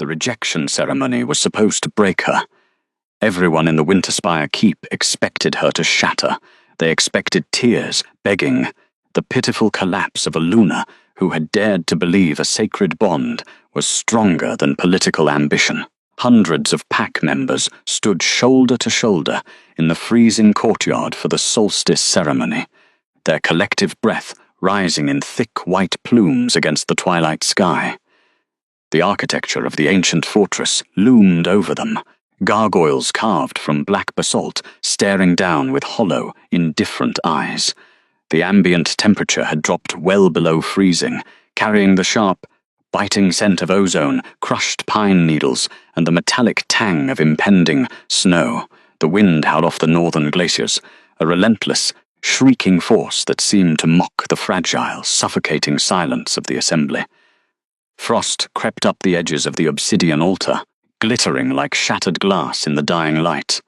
The rejection ceremony was supposed to break her. Everyone in the Winterspire Keep expected her to shatter. They expected tears, begging, the pitiful collapse of a Luna who had dared to believe a sacred bond was stronger than political ambition. Hundreds of pack members stood shoulder to shoulder in the freezing courtyard for the solstice ceremony, their collective breath rising in thick white plumes against the twilight sky. The architecture of the ancient fortress loomed over them, gargoyles carved from black basalt staring down with hollow, indifferent eyes. The ambient temperature had dropped well below freezing, carrying the sharp, biting scent of ozone, crushed pine needles, and the metallic tang of impending snow. The wind howled off the northern glaciers, a relentless, shrieking force that seemed to mock the fragile, suffocating silence of the assembly. Frost crept up the edges of the obsidian altar, glittering like shattered glass in the dying light.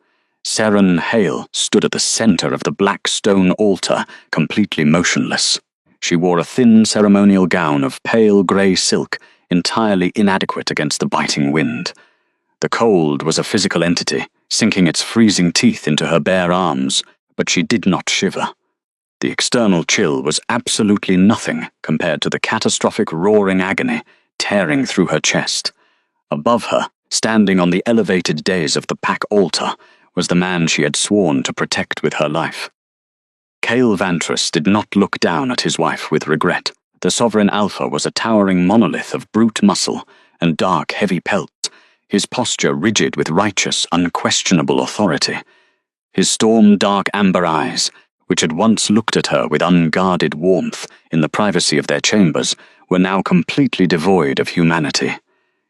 Seren Hale stood at the center of the black stone altar, completely motionless. She wore a thin ceremonial gown of pale grey silk, entirely inadequate against the biting wind. The cold was a physical entity, sinking its freezing teeth into her bare arms, but she did not shiver. The external chill was absolutely nothing compared to the catastrophic roaring agony tearing through her chest. Above her, standing on the elevated dais of the pack altar, was the man she had sworn to protect with her life. Cale Vantress did not look down at his wife with regret. The Sovereign Alpha was a towering monolith of brute muscle and dark, heavy pelt, his posture rigid with righteous, unquestionable authority. His storm-dark amber eyes, which had once looked at her with unguarded warmth in the privacy of their chambers, were now completely devoid of humanity.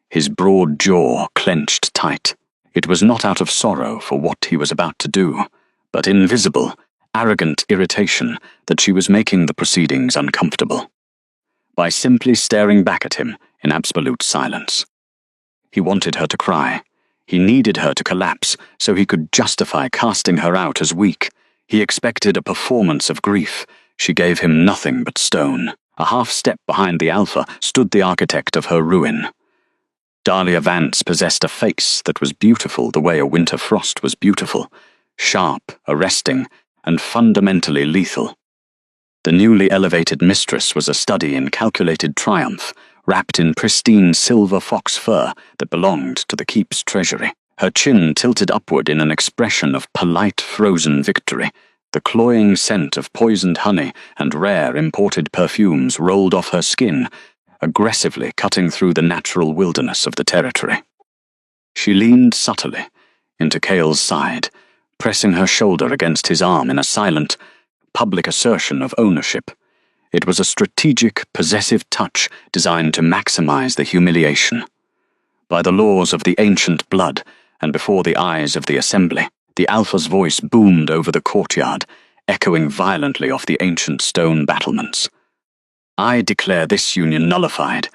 His broad jaw clenched tight. It was not out of sorrow for what he was about to do, but invisible, arrogant irritation that she was making the proceedings uncomfortable. By simply staring back at him in absolute silence. He wanted her to cry. He needed her to collapse so he could justify casting her out as weak. He expected a performance of grief. She gave him nothing but stone. A half step behind the Alpha stood the architect of her ruin. Dahlia Vance possessed a face that was beautiful the way a winter frost was beautiful, sharp, arresting, and fundamentally lethal. The newly elevated mistress was a study in calculated triumph, wrapped in pristine silver fox fur that belonged to the keep's treasury. Her chin tilted upward in an expression of polite frozen victory. The cloying scent of poisoned honey and rare imported perfumes rolled off her skin, aggressively cutting through the natural wilderness of the territory. She leaned subtly into Cale's side, pressing her shoulder against his arm in a silent, public assertion of ownership. It was a strategic, possessive touch designed to maximize the humiliation. By the laws of the ancient blood, and before the eyes of the assembly, the Alpha's voice boomed over the courtyard, echoing violently off the ancient stone battlements. I declare this union nullified.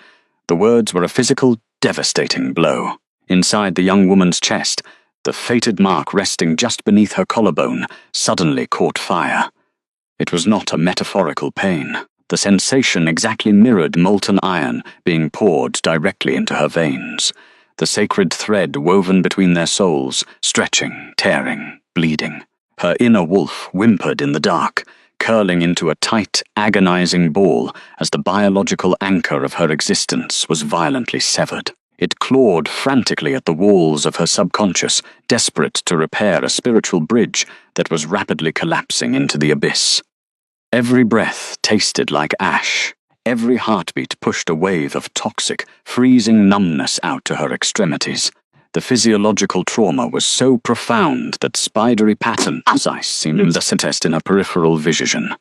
The words were a physical, devastating blow. Inside the young woman's chest, the fated mark resting just beneath her collarbone suddenly caught fire. It was not a metaphorical pain. The sensation exactly mirrored molten iron being poured directly into her veins. The sacred thread woven between their souls, stretching, tearing, bleeding. Her inner wolf whimpered in the dark, curling into a tight, agonizing ball as the biological anchor of her existence was violently severed. It clawed frantically at the walls of her subconscious, desperate to repair a spiritual bridge that was rapidly collapsing into the abyss. Every breath tasted like ash. Every heartbeat pushed a wave of toxic, freezing numbness out to her extremities. The physiological trauma was so profound that spidery patterns of ice seemed to test in her peripheral vision.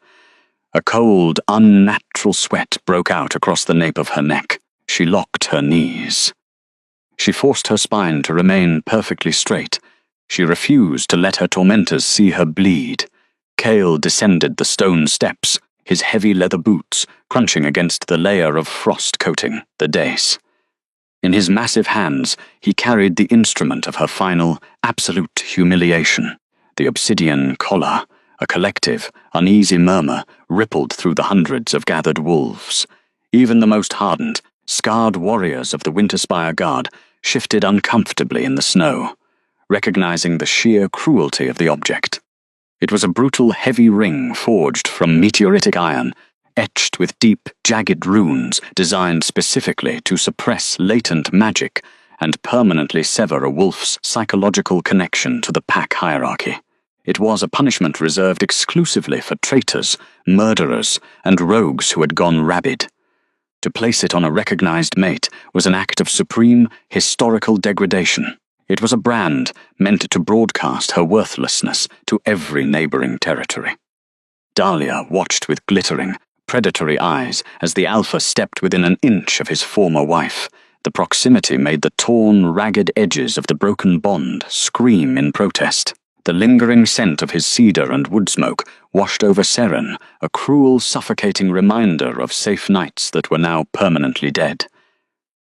A cold, unnatural sweat broke out across the nape of her neck. She locked her knees. She forced her spine to remain perfectly straight. She refused to let her tormentors see her bleed. Cale descended the stone steps, his heavy leather boots crunching against the layer of frost coating the dais. In his massive hands, he carried the instrument of her final, absolute humiliation. The obsidian collar, a collective, uneasy murmur, rippled through the hundreds of gathered wolves. Even the most hardened, scarred warriors of the Winterspire Guard shifted uncomfortably in the snow, recognizing the sheer cruelty of the object. It was a brutal, heavy ring forged from meteoritic iron, etched with deep, jagged runes designed specifically to suppress latent magic and permanently sever a wolf's psychological connection to the pack hierarchy. It was a punishment reserved exclusively for traitors, murderers, and rogues who had gone rabid. To place it on a recognized mate was an act of supreme, historical degradation. It was a brand meant to broadcast her worthlessness to every neighboring territory. Dahlia watched with glittering, predatory eyes as the alpha stepped within an inch of his former wife. The proximity made the torn, ragged edges of the broken bond scream in protest. The lingering scent of his cedar and wood smoke washed over Seren, a cruel, suffocating reminder of safe nights that were now permanently dead.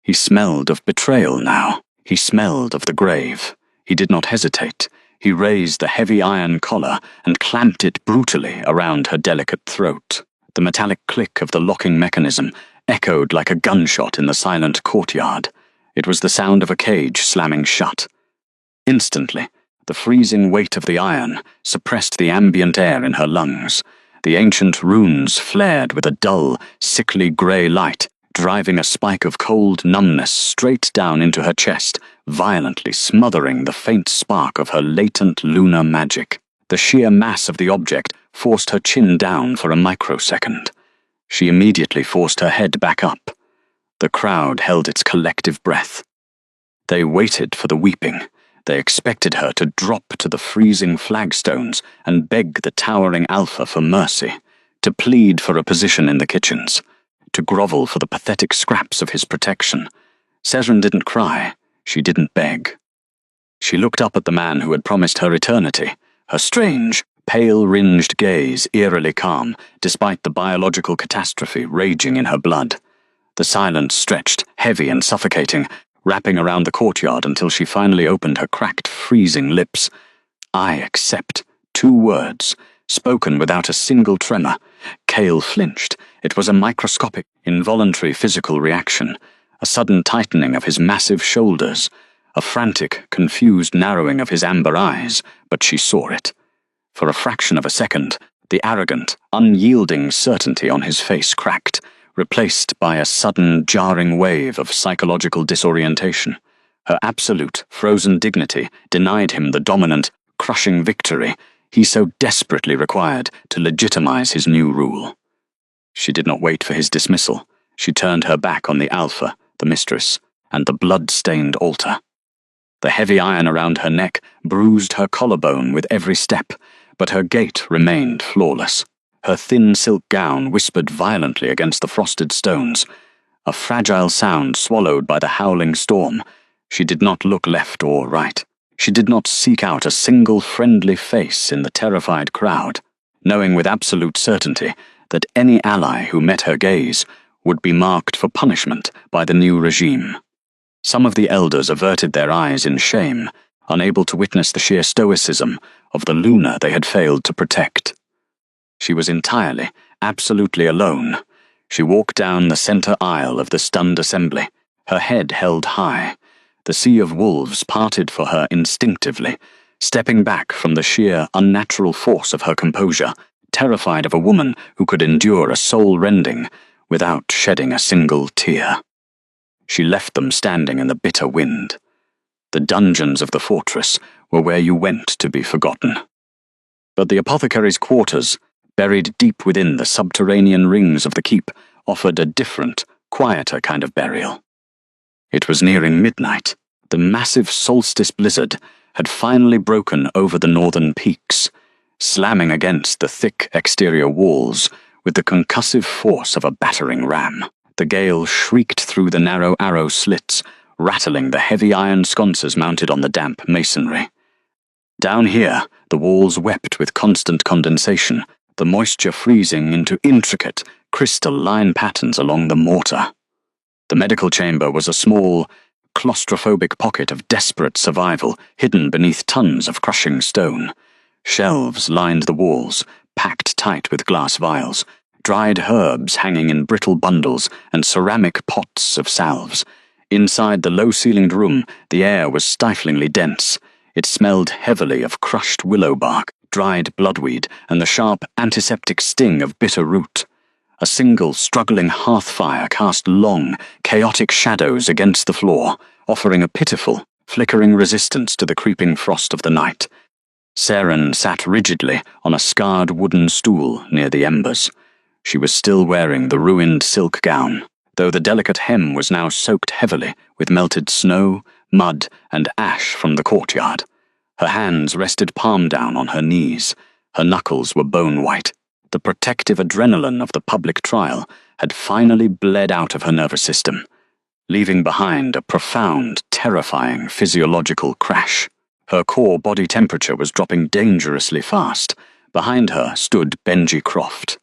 He smelled of betrayal now. He smelled of the grave. He did not hesitate. He raised the heavy iron collar and clamped it brutally around her delicate throat. The metallic click of the locking mechanism echoed like a gunshot in the silent courtyard. It was the sound of a cage slamming shut. Instantly, the freezing weight of the iron suppressed the ambient air in her lungs. The ancient runes flared with a dull, sickly grey light, driving a spike of cold numbness straight down into her chest, violently smothering the faint spark of her latent lunar magic. The sheer mass of the object forced her chin down for a microsecond. She immediately forced her head back up. The crowd held its collective breath. They waited for the weeping. They expected her to drop to the freezing flagstones and beg the towering alpha for mercy, to plead for a position in the kitchens, to grovel for the pathetic scraps of his protection. Seren didn't cry. She didn't beg. She looked up at the man who had promised her eternity, her strange, pale-ringed gaze eerily calm, despite the biological catastrophe raging in her blood. The silence stretched, heavy and suffocating, wrapping around the courtyard until she finally opened her cracked, freezing lips. "I accept." 2 words, spoken without a single tremor. Cale flinched. It was a microscopic, involuntary physical reaction, a sudden tightening of his massive shoulders, a frantic, confused narrowing of his amber eyes, but she saw it. For a fraction of a second, the arrogant, unyielding certainty on his face cracked, replaced by a sudden, jarring wave of psychological disorientation. Her absolute, frozen dignity denied him the dominant, crushing victory he so desperately required to legitimize his new rule. She did not wait for his dismissal. She turned her back on the alpha, the mistress, and the blood-stained altar. The heavy iron around her neck bruised her collarbone with every step, but her gait remained flawless. Her thin silk gown whispered violently against the frosted stones, a fragile sound swallowed by the howling storm. She did not look left or right. She did not seek out a single friendly face in the terrified crowd, knowing with absolute certainty that any ally who met her gaze would be marked for punishment by the new regime. Some of the elders averted their eyes in shame, unable to witness the sheer stoicism of the Luna they had failed to protect. She was entirely, absolutely alone. She walked down the center aisle of the stunned assembly, her head held high. The sea of wolves parted for her instinctively, stepping back from the sheer, unnatural force of her composure, terrified of a woman who could endure a soul-rending without shedding a single tear. She left them standing in the bitter wind. The dungeons of the fortress were where you went to be forgotten. But the apothecary's quarters, buried deep within the subterranean rings of the keep, offered a different, quieter kind of burial. It was nearing midnight. The massive solstice blizzard had finally broken over the northern peaks, slamming against the thick exterior walls with the concussive force of a battering ram. The gale shrieked through the narrow arrow slits, rattling the heavy iron sconces mounted on the damp masonry. Down here, the walls wept with constant condensation, the moisture freezing into intricate, crystalline patterns along the mortar. The medical chamber was a small, claustrophobic pocket of desperate survival hidden beneath tons of crushing stone. Shelves lined the walls, packed tight with glass vials, dried herbs hanging in brittle bundles and ceramic pots of salves. Inside the low-ceilinged room, the air was stiflingly dense. It smelled heavily of crushed willow bark, dried bloodweed, and the sharp antiseptic sting of bitter root. A single struggling hearth fire cast long, chaotic shadows against the floor, offering a pitiful, flickering resistance to the creeping frost of the night. Seren sat rigidly on a scarred wooden stool near the embers. She was still wearing the ruined silk gown, though the delicate hem was now soaked heavily with melted snow, mud, and ash from the courtyard. Her hands rested palm down on her knees. Her knuckles were bone-white. The protective adrenaline of the public trial had finally bled out of her nervous system, leaving behind a profound, terrifying physiological crash. Her core body temperature was dropping dangerously fast. Behind her stood Benji Croft.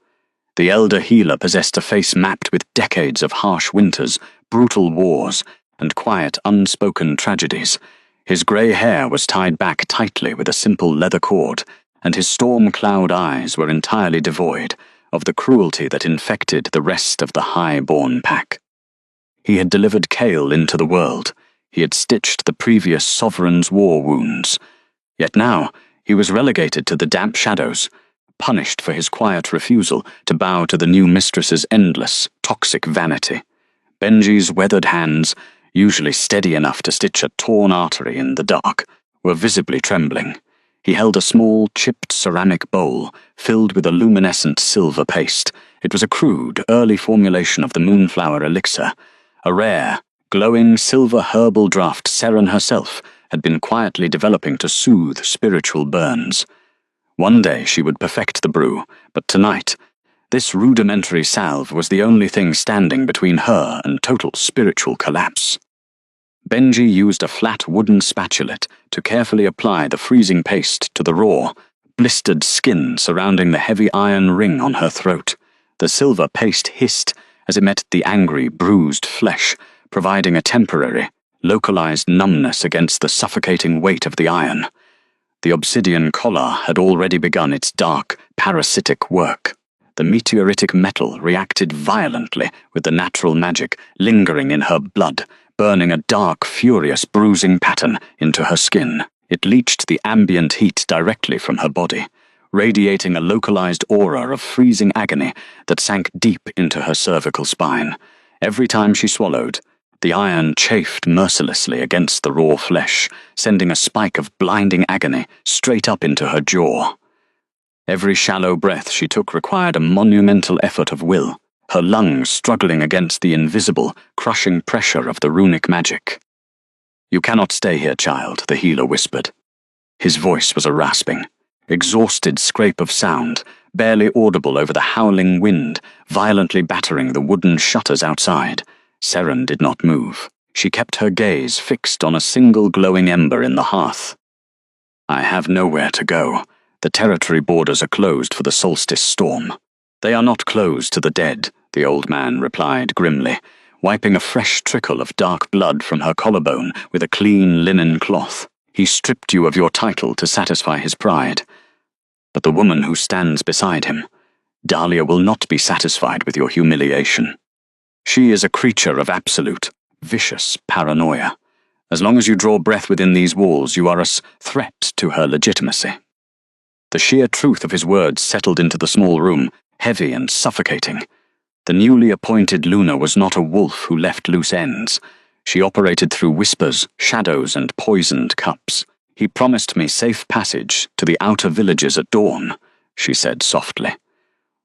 The elder healer possessed a face mapped with decades of harsh winters, brutal wars, and quiet, unspoken tragedies. His grey hair was tied back tightly with a simple leather cord, and his storm cloud eyes were entirely devoid of the cruelty that infected the rest of the high-born pack. He had delivered Kael into the world. He had stitched the previous sovereign's war wounds. Yet now he was relegated to the damp shadows, punished for his quiet refusal to bow to the new mistress's endless, toxic vanity. Benji's weathered hands, usually steady enough to stitch a torn artery in the dark, were visibly trembling. He held a small, chipped ceramic bowl filled with a luminescent silver paste. It was a crude, early formulation of the moonflower elixir. A rare, glowing silver herbal draught Seren herself had been quietly developing to soothe spiritual burns. One day she would perfect the brew, but tonight, this rudimentary salve was the only thing standing between her and total spiritual collapse. Benji used a flat wooden spatulate to carefully apply the freezing paste to the raw, blistered skin surrounding the heavy iron ring on her throat. The silver paste hissed as it met the angry, bruised flesh, providing a temporary, localized numbness against the suffocating weight of the iron. The obsidian collar had already begun its dark, parasitic work. The meteoritic metal reacted violently with the natural magic lingering in her blood, burning a dark, furious bruising pattern into her skin. It leached the ambient heat directly from her body, radiating a localized aura of freezing agony that sank deep into her cervical spine. Every time she swallowed, the iron chafed mercilessly against the raw flesh, sending a spike of blinding agony straight up into her jaw. Every shallow breath she took required a monumental effort of will, her lungs struggling against the invisible, crushing pressure of the runic magic. "You cannot stay here, child," the healer whispered. His voice was a rasping, exhausted scrape of sound, barely audible over the howling wind, violently battering the wooden shutters outside. Seren did not move. She kept her gaze fixed on a single glowing ember in the hearth. "I have nowhere to go. The territory borders are closed for the solstice storm." "They are not closed to the dead," the old man replied grimly, wiping a fresh trickle of dark blood from her collarbone with a clean linen cloth. "He stripped you of your title to satisfy his pride. But the woman who stands beside him, Dahlia, will not be satisfied with your humiliation. She is a creature of absolute, vicious paranoia. As long as you draw breath within these walls, you are a threat to her legitimacy." The sheer truth of his words settled into the small room, heavy and suffocating. The newly appointed Luna was not a wolf who left loose ends. She operated through whispers, shadows, and poisoned cups. "He promised me safe passage to the outer villages at dawn," she said softly.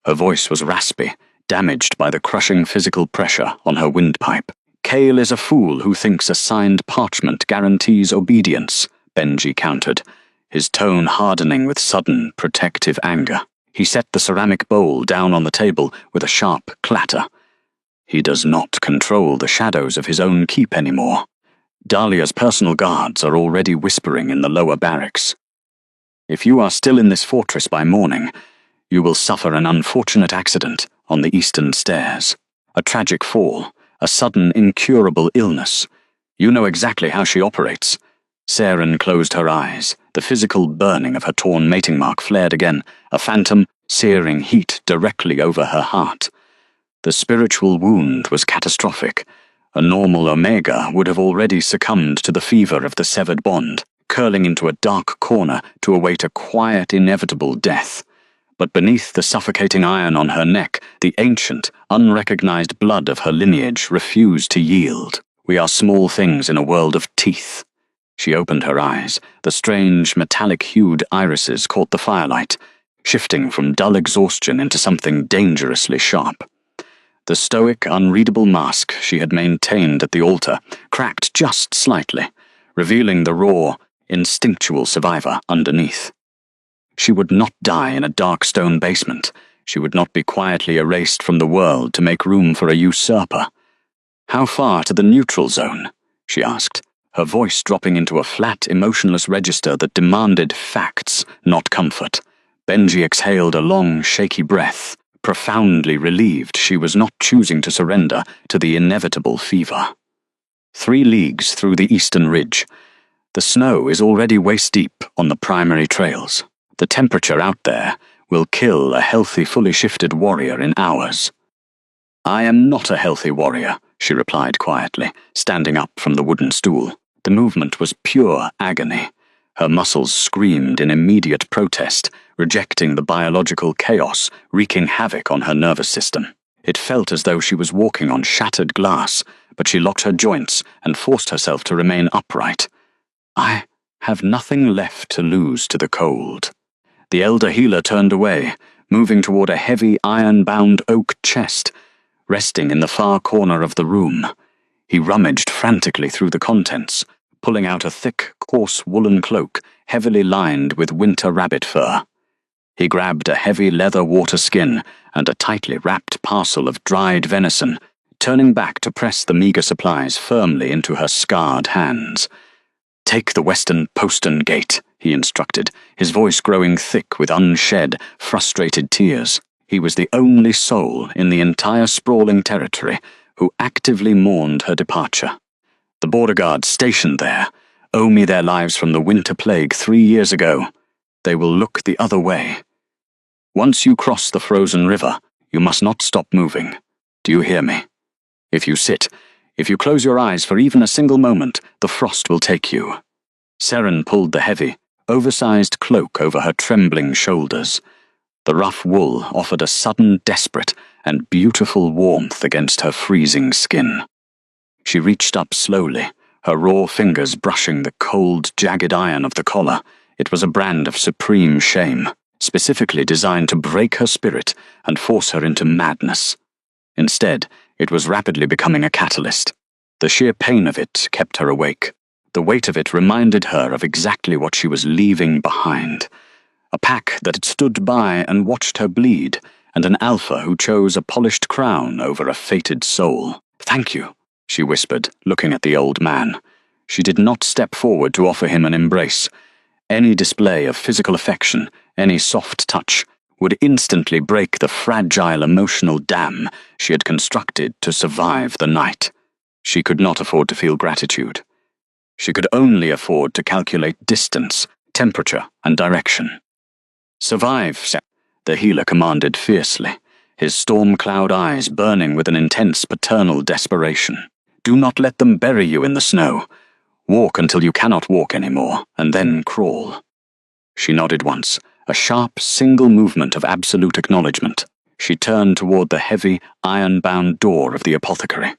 Her voice was raspy, damaged by the crushing physical pressure on her windpipe. "Kael is a fool who thinks a signed parchment guarantees obedience," Benji countered, his tone hardening with sudden, protective anger. He set the ceramic bowl down on the table with a sharp clatter. "He does not control the shadows of his own keep anymore. Dahlia's personal guards are already whispering in the lower barracks. If you are still in this fortress by morning, you will suffer an unfortunate accident on the eastern stairs. A tragic fall, a sudden incurable illness. You know exactly how she operates." Seren closed her eyes. The physical burning of her torn mating mark flared again, a phantom, searing heat directly over her heart. The spiritual wound was catastrophic, A normal Omega would have already succumbed to the fever of the severed bond, curling into a dark corner to await a quiet, inevitable death. But beneath the suffocating iron on her neck, the ancient, unrecognized blood of her lineage refused to yield. We are small things in a world of teeth. She opened her eyes. The strange, metallic-hued irises caught the firelight, shifting from dull exhaustion into something dangerously sharp. The stoic, unreadable mask she had maintained at the altar cracked just slightly, revealing the raw, instinctual survivor underneath. She would not die in a dark stone basement. She would not be quietly erased from the world to make room for a usurper. "How far to the neutral zone?" she asked, her voice dropping into a flat, emotionless register that demanded facts, not comfort. Benji exhaled a long, shaky breath, profoundly relieved she was not choosing to surrender to the inevitable fever. 3 leagues through the eastern ridge. The snow is already waist-deep on the primary trails. The temperature out there will kill a healthy, fully shifted warrior in hours. "I am not a healthy warrior," she replied quietly, standing up from the wooden stool. The movement was pure agony. Her muscles screamed in immediate protest, rejecting the biological chaos wreaking havoc on her nervous system. It felt as though she was walking on shattered glass, but she locked her joints and forced herself to remain upright. "I have nothing left to lose to the cold." The elder healer turned away, moving toward a heavy iron-bound oak chest, resting in the far corner of the room. He rummaged frantically through the contents, pulling out a thick, coarse woolen cloak heavily lined with winter rabbit fur. He grabbed a heavy leather water skin and a tightly wrapped parcel of dried venison, turning back to press the meager supplies firmly into her scarred hands. "Take the western postern gate," he instructed, his voice growing thick with unshed, frustrated tears. He was the only soul in the entire sprawling territory who actively mourned her departure. "The border guards stationed there owe me their lives from the winter plague 3 years ago. They will look the other way. Once you cross the frozen river, you must not stop moving. Do you hear me? If you sit, if you close your eyes for even a single moment, the frost will take you." Seren pulled the heavy, oversized cloak over her trembling shoulders. The rough wool offered a sudden, desperate, and beautiful warmth against her freezing skin. She reached up slowly, her raw fingers brushing the cold, jagged iron of the collar. It was a brand of supreme shame, specifically designed to break her spirit and force her into madness. Instead, it was rapidly becoming a catalyst. The sheer pain of it kept her awake. The weight of it reminded her of exactly what she was leaving behind. A pack that had stood by and watched her bleed, and an alpha who chose a polished crown over a fated soul. "Thank you," she whispered, looking at the old man. She did not step forward to offer him an embrace. Any display of physical affection, any soft touch, would instantly break the fragile emotional dam she had constructed to survive the night. She could not afford to feel gratitude. She could only afford to calculate distance, temperature, and direction. "Survive," the healer commanded fiercely, his storm cloud eyes burning with an intense paternal desperation. "Do not let them bury you in the snow. Walk until you cannot walk anymore, and then crawl." She nodded once, a sharp, single movement of absolute acknowledgement. She turned toward the heavy, iron-bound door of the apothecary.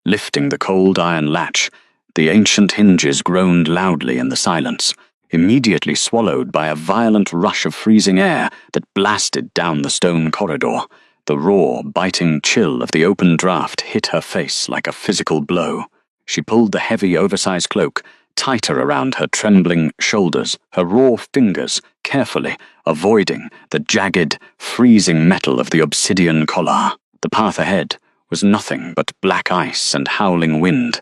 Lifting the cold iron latch, the ancient hinges groaned loudly in the silence, immediately swallowed by a violent rush of freezing air that blasted down the stone corridor. The raw, biting chill of the open draft hit her face like a physical blow. She pulled the heavy, oversized cloak tighter around her trembling shoulders, her raw fingers carefully avoiding the jagged, freezing metal of the obsidian collar. The path ahead was nothing but black ice and howling wind.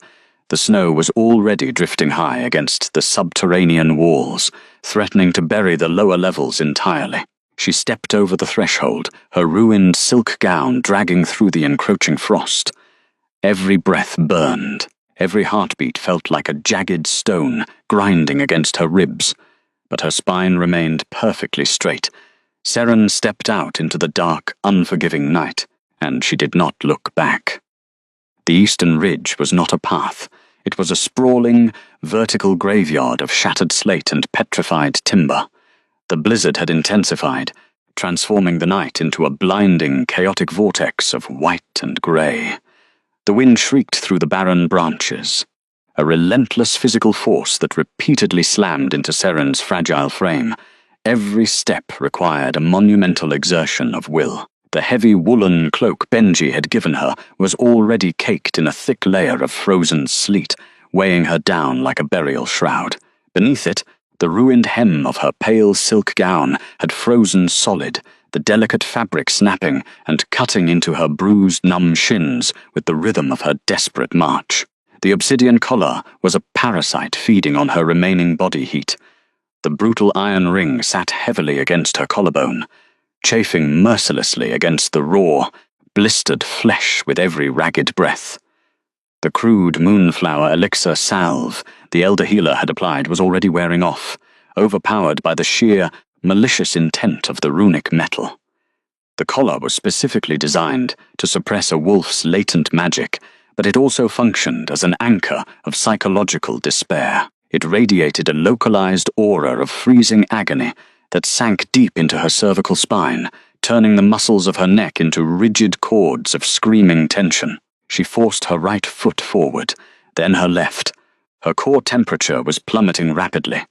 The snow was already drifting high against the subterranean walls, threatening to bury the lower levels entirely. She stepped over the threshold, her ruined silk gown dragging through the encroaching frost. Every breath burned. Every heartbeat felt like a jagged stone grinding against her ribs, but her spine remained perfectly straight. Seren stepped out into the dark, unforgiving night, and she did not look back. The eastern ridge was not a path. It was a sprawling, vertical graveyard of shattered slate and petrified timber. The blizzard had intensified, transforming the night into a blinding, chaotic vortex of white and grey. The wind shrieked through the barren branches, a relentless physical force that repeatedly slammed into Seren's fragile frame. Every step required a monumental exertion of will. The heavy woolen cloak Benji had given her was already caked in a thick layer of frozen sleet, weighing her down like a burial shroud. Beneath it, the ruined hem of her pale silk gown had frozen solid, the delicate fabric snapping and cutting into her bruised, numb shins with the rhythm of her desperate march. The obsidian collar was a parasite feeding on her remaining body heat. The brutal iron ring sat heavily against her collarbone, chafing mercilessly against the raw, blistered flesh with every ragged breath. The crude moonflower elixir salve the elder healer had applied was already wearing off, overpowered by the sheer, malicious intent of the runic metal. The collar was specifically designed to suppress a wolf's latent magic, but it also functioned as an anchor of psychological despair. It radiated a localized aura of freezing agony that sank deep into her cervical spine, turning the muscles of her neck into rigid cords of screaming tension. She forced her right foot forward, then her left. Her core temperature was plummeting rapidly,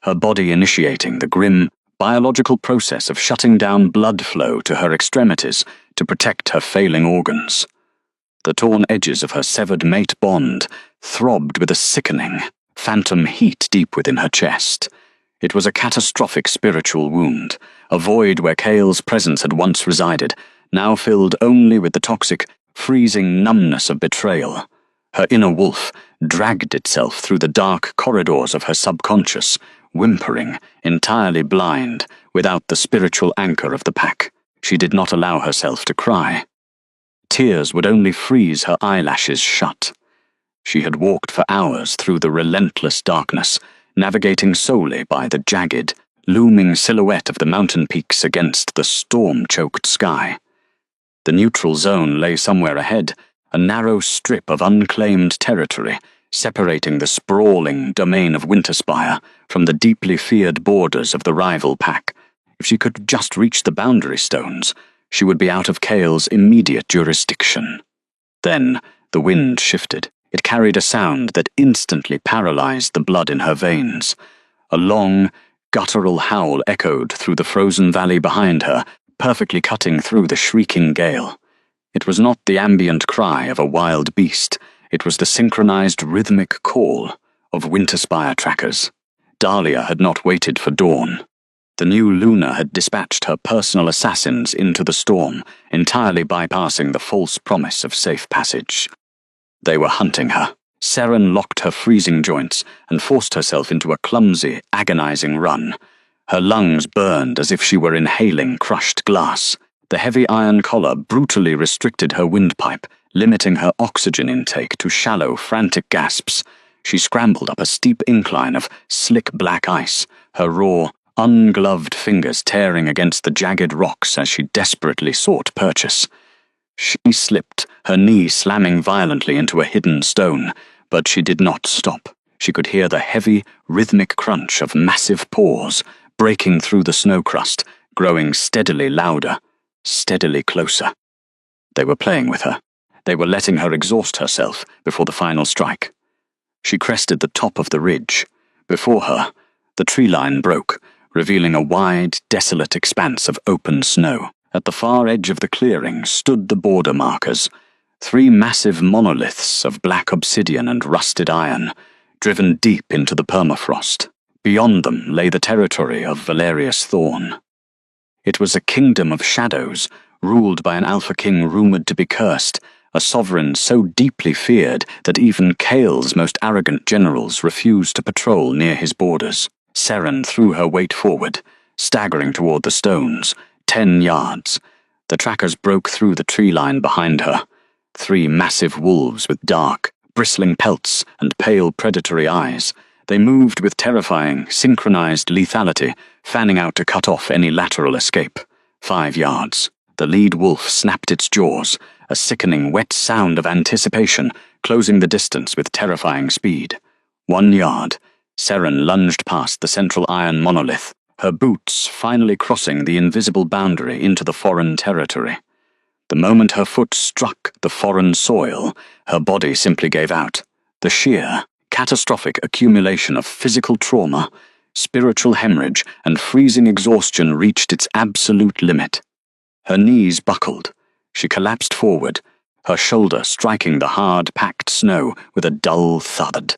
her body initiating the grim, biological process of shutting down blood flow to her extremities to protect her failing organs. The torn edges of her severed mate bond throbbed with a sickening, phantom heat deep within her chest. It was a catastrophic spiritual wound, a void where Kale's presence had once resided, now filled only with the toxic, freezing numbness of betrayal. Her inner wolf dragged itself through the dark corridors of her subconscious, whimpering, entirely blind, without the spiritual anchor of the pack. She did not allow herself to cry. Tears would only freeze her eyelashes shut. She had walked for hours through the relentless darkness, navigating solely by the jagged, looming silhouette of the mountain peaks against the storm-choked sky. The neutral zone lay somewhere ahead, a narrow strip of unclaimed territory, separating the sprawling domain of Winterspire from the deeply feared borders of the rival pack. If she could just reach the boundary stones, she would be out of Kale's immediate jurisdiction. Then the wind shifted. It carried a sound that instantly paralyzed the blood in her veins. A long, guttural howl echoed through the frozen valley behind her, perfectly cutting through the shrieking gale. It was not the ambient cry of a wild beast. It was the synchronized rhythmic call of Winterspire trackers. Dahlia had not waited for dawn. The new Luna had dispatched her personal assassins into the storm, entirely bypassing the false promise of safe passage. They were hunting her. Seren locked her freezing joints and forced herself into a clumsy, agonizing run. Her lungs burned as if she were inhaling crushed glass. The heavy iron collar brutally restricted her windpipe, limiting her oxygen intake to shallow, frantic gasps. She scrambled up a steep incline of slick black ice, her raw, ungloved fingers tearing against the jagged rocks as she desperately sought purchase. She slipped, her knee slamming violently into a hidden stone, but she did not stop. She could hear the heavy, rhythmic crunch of massive paws breaking through the snow crust, growing steadily louder, steadily closer. They were playing with her. They were letting her exhaust herself before the final strike. She crested the top of the ridge. Before her, the tree line broke, revealing a wide, desolate expanse of open snow. At the far edge of the clearing stood the border markers, 3 massive monoliths of black obsidian and rusted iron, driven deep into the permafrost. Beyond them lay the territory of Valerius Thorn. It was a kingdom of shadows, ruled by an Alpha King rumored to be cursed, a sovereign so deeply feared that even Kale's most arrogant generals refused to patrol near his borders. Seren threw her weight forward, staggering toward the stones. 10 yards. The trackers broke through the tree line behind her. 3 massive wolves with dark, bristling pelts and pale predatory eyes. They moved with terrifying, synchronized lethality, fanning out to cut off any lateral escape. 5 yards. The lead wolf snapped its jaws, a sickening wet sound of anticipation, closing the distance with terrifying speed. 1 yard. Seren lunged past the central iron monolith, her boots finally crossing the invisible boundary into the foreign territory. The moment her foot struck the foreign soil, her body simply gave out. The sheer, catastrophic accumulation of physical trauma, spiritual hemorrhage, and freezing exhaustion reached its absolute limit. Her knees buckled. She collapsed forward, her shoulder striking the hard, packed snow with a dull thud.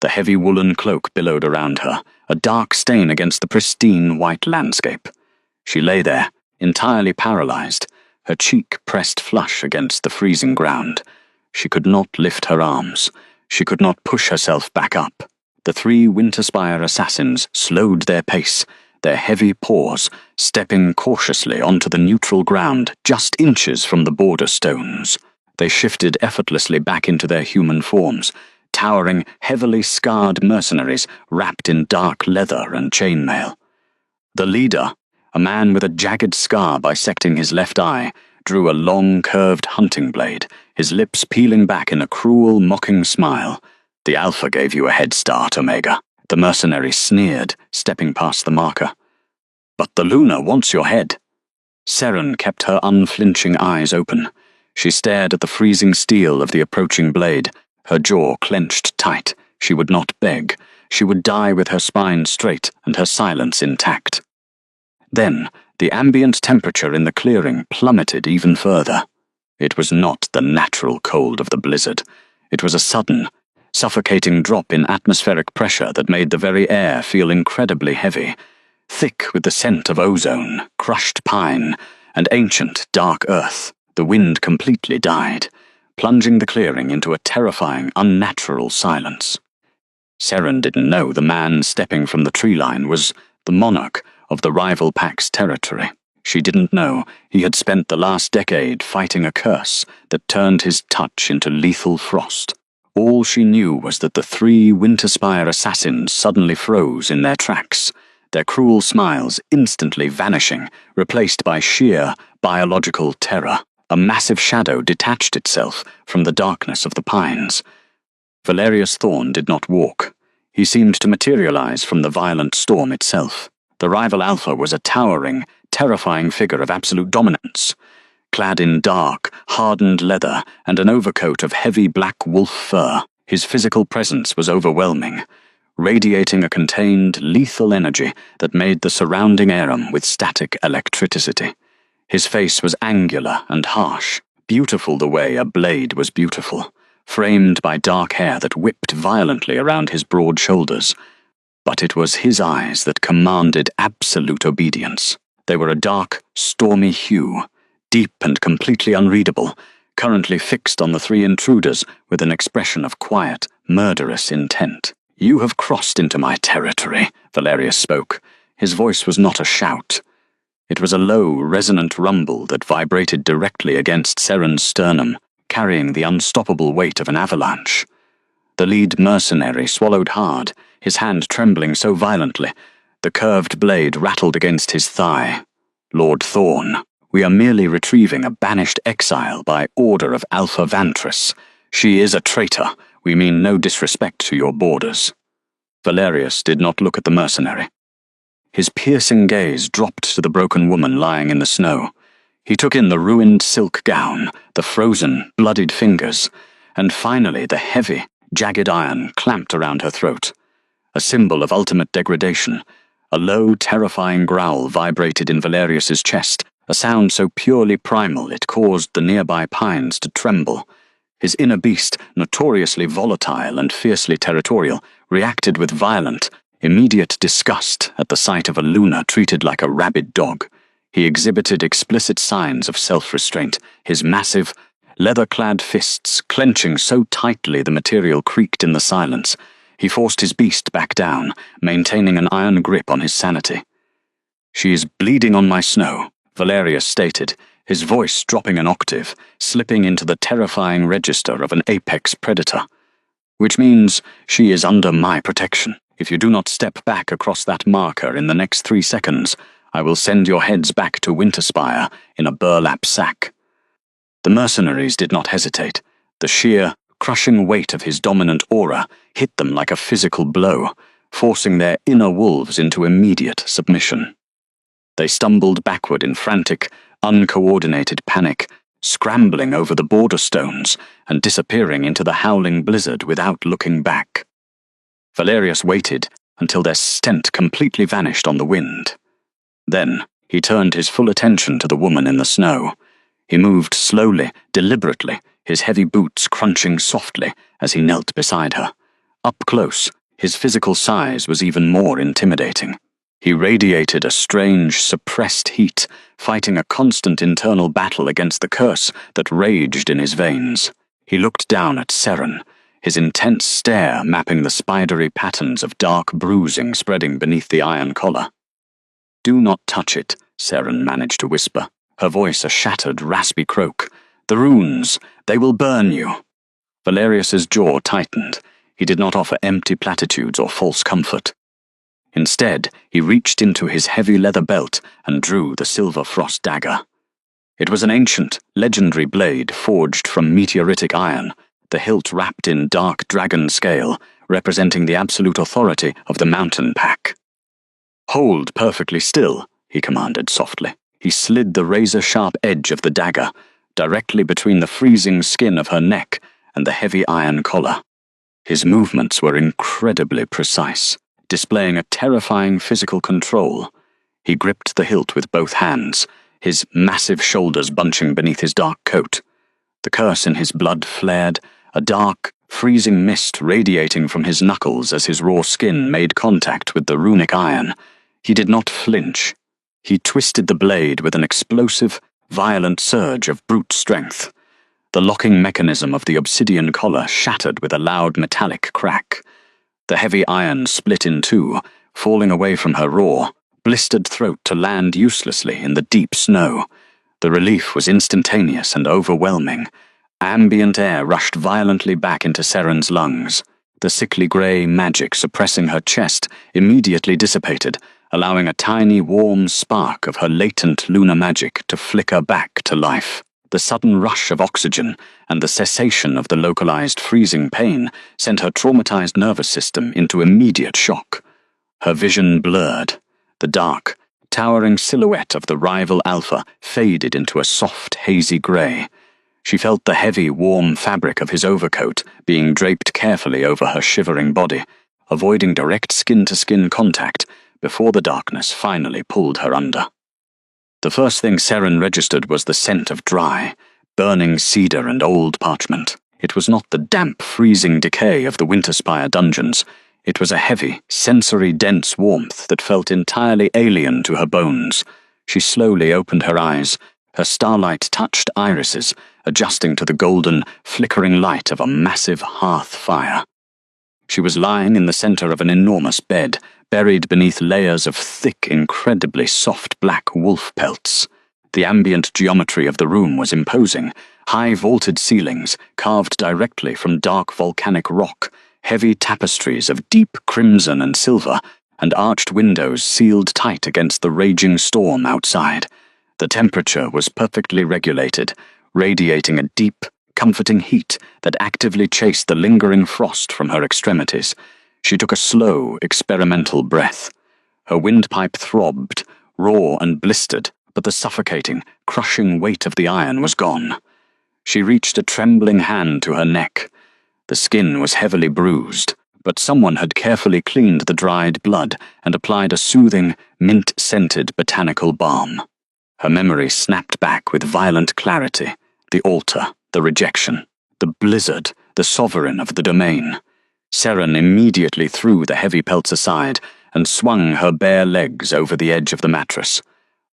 The heavy woolen cloak billowed around her, a dark stain against the pristine white landscape. She lay there, entirely paralyzed, her cheek pressed flush against the freezing ground. She could not lift her arms. She could not push herself back up. The 3 Winterspire assassins slowed their pace, their heavy paws stepping cautiously onto the neutral ground just inches from the border stones. They shifted effortlessly back into their human forms, towering, heavily scarred mercenaries wrapped in dark leather and chainmail. The leader, a man with a jagged scar bisecting his left eye, drew a long, curved hunting blade, his lips peeling back in a cruel, mocking smile. "The Alpha gave you a head start, Omega," the mercenary sneered, stepping past the marker. "But the Luna wants your head." Seren kept her unflinching eyes open. She stared at the freezing steel of the approaching blade, her jaw clenched tight. She would not beg. She would die with her spine straight and her silence intact. Then, the ambient temperature in the clearing plummeted even further. It was not the natural cold of the blizzard. It was a sudden, suffocating drop in atmospheric pressure that made the very air feel incredibly heavy, thick with the scent of ozone, crushed pine, and ancient, dark earth. The wind completely died, plunging the clearing into a terrifying, unnatural silence. Seren didn't know the man stepping from the tree line was the monarch of the rival pack's territory. She didn't know he had spent the last decade fighting a curse that turned his touch into lethal frost. All she knew was that the 3 Winterspire assassins suddenly froze in their tracks, their cruel smiles instantly vanishing, replaced by sheer, biological terror. A massive shadow detached itself from the darkness of the pines. Valerius Thorn did not walk. He seemed to materialize from the violent storm itself. The rival Alpha was a towering, terrifying figure of absolute dominance, clad in dark, hardened leather and an overcoat of heavy black wolf fur. His physical presence was overwhelming, radiating a contained, lethal energy that made the surrounding air with static electricity. His face was angular and harsh, beautiful the way a blade was beautiful, framed by dark hair that whipped violently around his broad shoulders. But it was his eyes that commanded absolute obedience. They were a dark, stormy hue, deep and completely unreadable, currently fixed on the 3 intruders with an expression of quiet, murderous intent. "You have crossed into my territory," Valerius spoke. His voice was not a shout. It was a low, resonant rumble that vibrated directly against Seren's sternum, carrying the unstoppable weight of an avalanche. The lead mercenary swallowed hard, his hand trembling so violently, the curved blade rattled against his thigh. "Lord Thorn, we are merely retrieving a banished exile by order of Alpha Vantress. She is a traitor. We mean no disrespect to your borders." Valerius did not look at the mercenary. His piercing gaze dropped to the broken woman lying in the snow. He took in the ruined silk gown, the frozen, bloodied fingers, and finally the heavy, jagged iron clamped around her throat. A symbol of ultimate degradation. A low, terrifying growl vibrated in Valerius's chest, a sound so purely primal it caused the nearby pines to tremble. His inner beast, notoriously volatile and fiercely territorial, reacted with violent, immediate disgust at the sight of a Luna treated like a rabid dog. He exhibited explicit signs of self-restraint, his massive, leather-clad fists clenching so tightly the material creaked in the silence. He forced his beast back down, maintaining an iron grip on his sanity. "She is bleeding on my snow," Valerius stated, his voice dropping an octave, slipping into the terrifying register of an apex predator. "Which means she is under my protection. If you do not step back across that marker in the next 3 seconds, I will send your heads back to Winterspire in a burlap sack." The mercenaries did not hesitate. The sheer, crushing weight of his dominant aura hit them like a physical blow, forcing their inner wolves into immediate submission. They stumbled backward in frantic, uncoordinated panic, scrambling over the border stones and disappearing into the howling blizzard without looking back. Valerius waited until their scent completely vanished on the wind. Then he turned his full attention to the woman in the snow. He moved slowly, deliberately, his heavy boots crunching softly as he knelt beside her. Up close, his physical size was even more intimidating. He radiated a strange, suppressed heat, fighting a constant internal battle against the curse that raged in his veins. He looked down at Seren, his intense stare mapping the spidery patterns of dark bruising spreading beneath the iron collar. "Do not touch it," Seren managed to whisper, her voice a shattered, raspy croak. "The runes, they will burn you." Valerius's jaw tightened. He did not offer empty platitudes or false comfort. Instead, he reached into his heavy leather belt and drew the silver frost dagger. It was an ancient, legendary blade forged from meteoritic iron, the hilt wrapped in dark dragon scale, representing the absolute authority of the mountain pack. "Hold perfectly still," he commanded softly. He slid the razor-sharp edge of the dagger directly between the freezing skin of her neck and the heavy iron collar. His movements were incredibly precise, displaying a terrifying physical control. He gripped the hilt with both hands, his massive shoulders bunching beneath his dark coat. The curse in his blood flared, a dark, freezing mist radiating from his knuckles as his raw skin made contact with the runic iron. He did not flinch. He twisted the blade with an explosive, violent surge of brute strength. The locking mechanism of the obsidian collar shattered with a loud metallic crack. The heavy iron split in two, falling away from her raw, blistered throat to land uselessly in the deep snow. The relief was instantaneous and overwhelming. Ambient air rushed violently back into Seren's lungs. The sickly grey magic suppressing her chest immediately dissipated, allowing a tiny warm spark of her latent lunar magic to flicker back to life. The sudden rush of oxygen and the cessation of the localized freezing pain sent her traumatized nervous system into immediate shock. Her vision blurred. The dark, towering silhouette of the rival Alpha faded into a soft, hazy grey. She felt the heavy, warm fabric of his overcoat being draped carefully over her shivering body, avoiding direct skin-to-skin contact before the darkness finally pulled her under. The first thing Seren registered was the scent of dry, burning cedar and old parchment. It was not the damp, freezing decay of the Winterspire dungeons. It was a heavy, sensory-dense warmth that felt entirely alien to her bones. She slowly opened her eyes, her starlight-touched irises adjusting to the golden, flickering light of a massive hearth fire. She was lying in the center of an enormous bed, buried beneath layers of thick, incredibly soft black wolf pelts. The ambient geometry of the room was imposing. High vaulted ceilings, carved directly from dark volcanic rock, heavy tapestries of deep crimson and silver, and arched windows sealed tight against the raging storm outside. The temperature was perfectly regulated, radiating a deep, comforting heat that actively chased the lingering frost from her extremities. She took a slow, experimental breath. Her windpipe throbbed, raw and blistered, but the suffocating, crushing weight of the iron was gone. She reached a trembling hand to her neck. The skin was heavily bruised, but someone had carefully cleaned the dried blood and applied a soothing, mint-scented botanical balm. Her memory snapped back with violent clarity. The altar, the rejection, the blizzard, the sovereign of the domain. Seren immediately threw the heavy pelts aside and swung her bare legs over the edge of the mattress.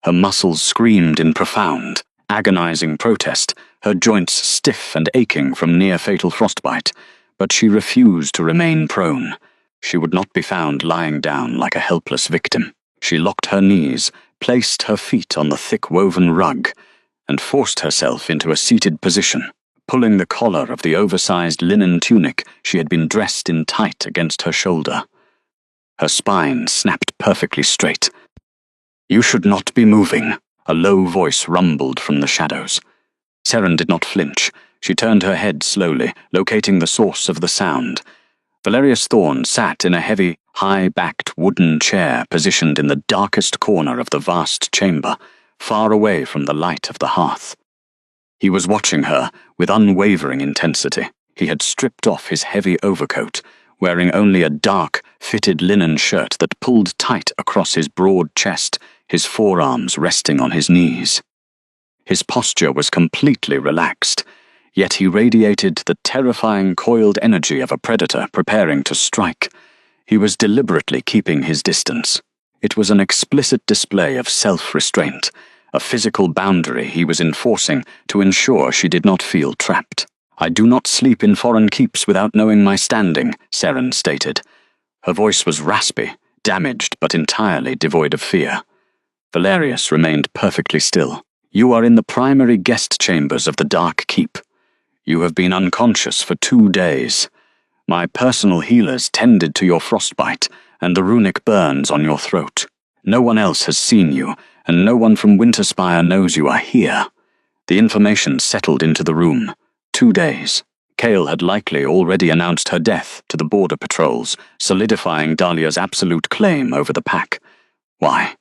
Her muscles screamed in profound, agonizing protest, her joints stiff and aching from near-fatal frostbite, but she refused to remain prone. She would not be found lying down like a helpless victim. She locked her knees, placed her feet on the thick woven rug, and forced herself into a seated position, pulling the collar of the oversized linen tunic she had been dressed in tight against her shoulder. Her spine snapped perfectly straight. "You should not be moving," a low voice rumbled from the shadows. Seren did not flinch. She turned her head slowly, locating the source of the sound. Valerius Thorn sat in a heavy, high-backed wooden chair positioned in the darkest corner of the vast chamber, far away from the light of the hearth. He was watching her with unwavering intensity. He had stripped off his heavy overcoat, wearing only a dark, fitted linen shirt that pulled tight across his broad chest, his forearms resting on his knees. His posture was completely relaxed, yet he radiated the terrifying coiled energy of a predator preparing to strike. He was deliberately keeping his distance. It was an explicit display of self-restraint, a physical boundary he was enforcing to ensure she did not feel trapped. "I do not sleep in foreign keeps without knowing my standing," Seren stated. Her voice was raspy, damaged but entirely devoid of fear. Valerius remained perfectly still. "You are in the primary guest chambers of the Dark Keep. You have been unconscious for 2 days. My personal healers tended to your frostbite and the runic burns on your throat. No one else has seen you, and no one from Winterspire knows you are here." The information settled into the room. 2 days. Kael had likely already announced her death to the border patrols, solidifying Dahlia's absolute claim over the pack. "Why?"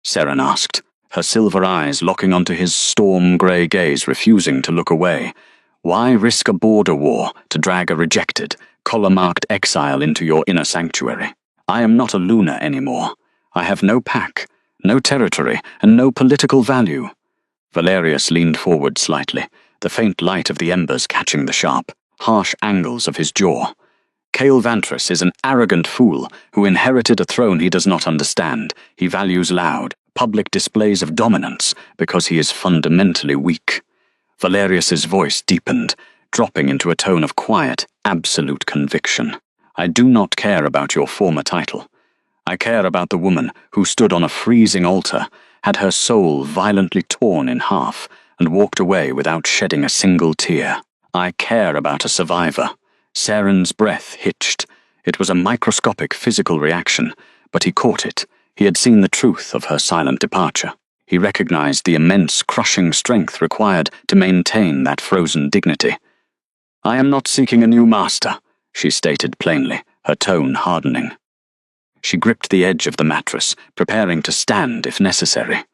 Seren asked, her silver eyes locking onto his storm-grey gaze, refusing to look away. "Why risk a border war to drag a rejected, collar-marked exile into your inner sanctuary? I am not a Luna anymore. I have no pack, no territory, and no political value." Valerius leaned forward slightly, the faint light of the embers catching the sharp, harsh angles of his jaw. "Kael Ventress is an arrogant fool who inherited a throne he does not understand. He values loud, public displays of dominance because he is fundamentally weak." Valerius's voice deepened, dropping into a tone of quiet, absolute conviction. "I do not care about your former title. I care about the woman who stood on a freezing altar, had her soul violently torn in half, and walked away without shedding a single tear. I care about a survivor." Seren's breath hitched. It was a microscopic physical reaction, but he caught it. He had seen the truth of her silent departure. He recognized the immense crushing strength required to maintain that frozen dignity. "I am not seeking a new master," she stated plainly, her tone hardening. She gripped the edge of the mattress, preparing to stand if necessary.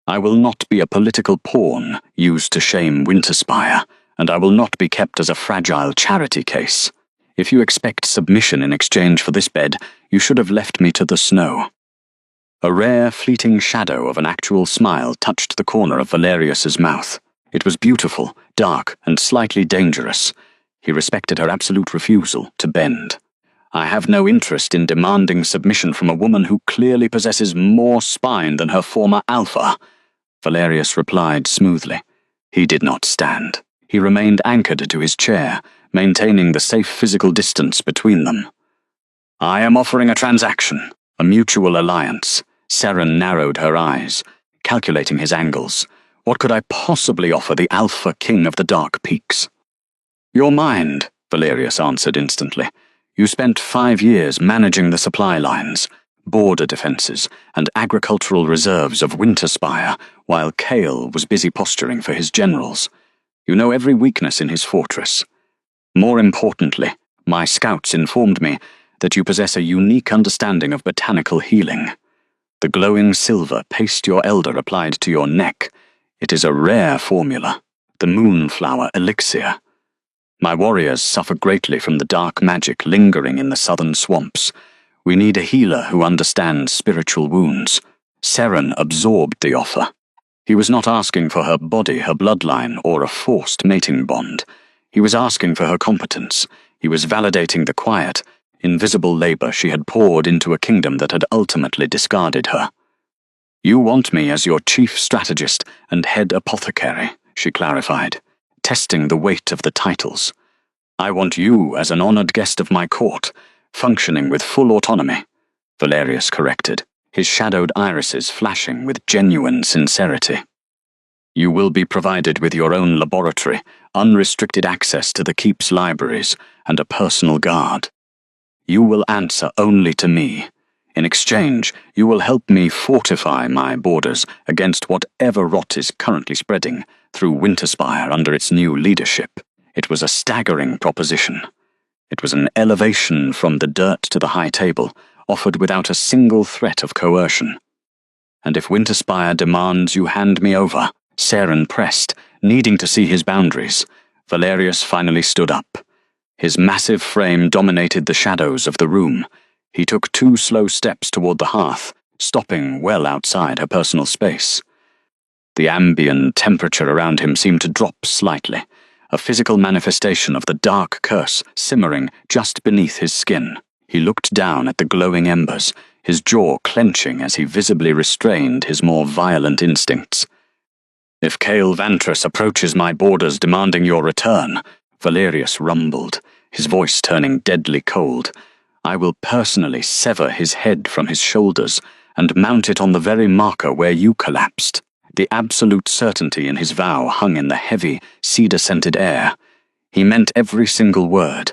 "I will not be a political pawn used to shame Winterspire, and I will not be kept as a fragile charity case. If you expect submission in exchange for this bed, you should have left me to the snow." A rare, fleeting shadow of an actual smile touched the corner of Valerius's mouth. It was beautiful, dark, and slightly dangerous. He respected her absolute refusal to bend. "I have no interest in demanding submission from a woman who clearly possesses more spine than her former alpha," Valerius replied smoothly. He did not stand. He remained anchored to his chair, maintaining the safe physical distance between them. "I am offering a transaction, a mutual alliance." Seren narrowed her eyes, calculating his angles. What could I possibly offer the Alpha King of the Dark Peaks? "Your mind," Valerius answered instantly. "You spent 5 years managing the supply lines, border defenses, and agricultural reserves of Winterspire, while Kael was busy posturing for his generals. You know every weakness in his fortress. More importantly, my scouts informed me that you possess a unique understanding of botanical healing. The glowing silver paste your elder applied to your neck. It is a rare formula, the Moonflower Elixir. My warriors suffer greatly from the dark magic lingering in the southern swamps. We need a healer who understands spiritual wounds." Seren absorbed the offer. He was not asking for her body, her bloodline, or a forced mating bond. He was asking for her competence. He was validating the quiet, invisible labor she had poured into a kingdom that had ultimately discarded her. "You want me as your chief strategist and head apothecary," she clarified, testing the weight of the titles. "I want you as an honored guest of my court, functioning with full autonomy," Valerius corrected, his shadowed irises flashing with genuine sincerity. "You will be provided with your own laboratory, unrestricted access to the Keep's libraries, and a personal guard. You will answer only to me. In exchange, you will help me fortify my borders against whatever rot is currently spreading, through Winterspire under its new leadership. It was a staggering proposition. It was an elevation from the dirt to the high table, offered without a single threat of coercion. And if Winterspire demands you hand me over, Seren pressed, needing to see his boundaries. Valerius finally stood up. His massive frame dominated the shadows of the room. He took 2 slow steps toward the hearth, stopping well outside her personal space. The ambient temperature around him seemed to drop slightly, a physical manifestation of the dark curse simmering just beneath his skin. He looked down at the glowing embers, his jaw clenching as he visibly restrained his more violent instincts. "If Kael Ventress approaches my borders demanding your return," Valerius rumbled, his voice turning deadly cold, "I will personally sever his head from his shoulders and mount it on the very marker where you collapsed." The absolute certainty in his vow hung in the heavy, cedar-scented air. He meant every single word.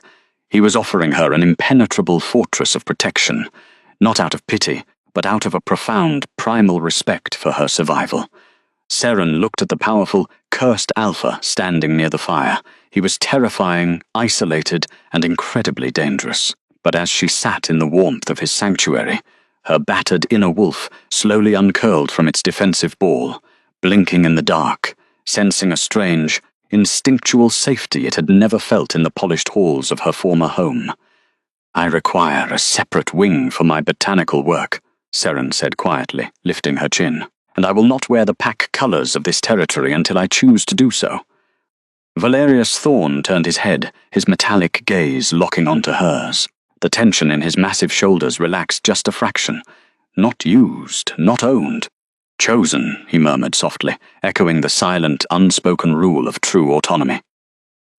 He was offering her an impenetrable fortress of protection, not out of pity, but out of a profound, primal respect for her survival. Seren looked at the powerful, cursed Alpha standing near the fire. He was terrifying, isolated, and incredibly dangerous. But as she sat in the warmth of his sanctuary, her battered inner wolf slowly uncurled from its defensive ball, blinking in the dark, sensing a strange, instinctual safety it had never felt in the polished halls of her former home. "I require a separate wing for my botanical work," Seren said quietly, lifting her chin, "and I will not wear the pack colors of this territory until I choose to do so." Valerius Thorn turned his head, his metallic gaze locking onto hers. The tension in his massive shoulders relaxed just a fraction. "Not used, not owned. Chosen," he murmured softly, echoing the silent, unspoken rule of true autonomy.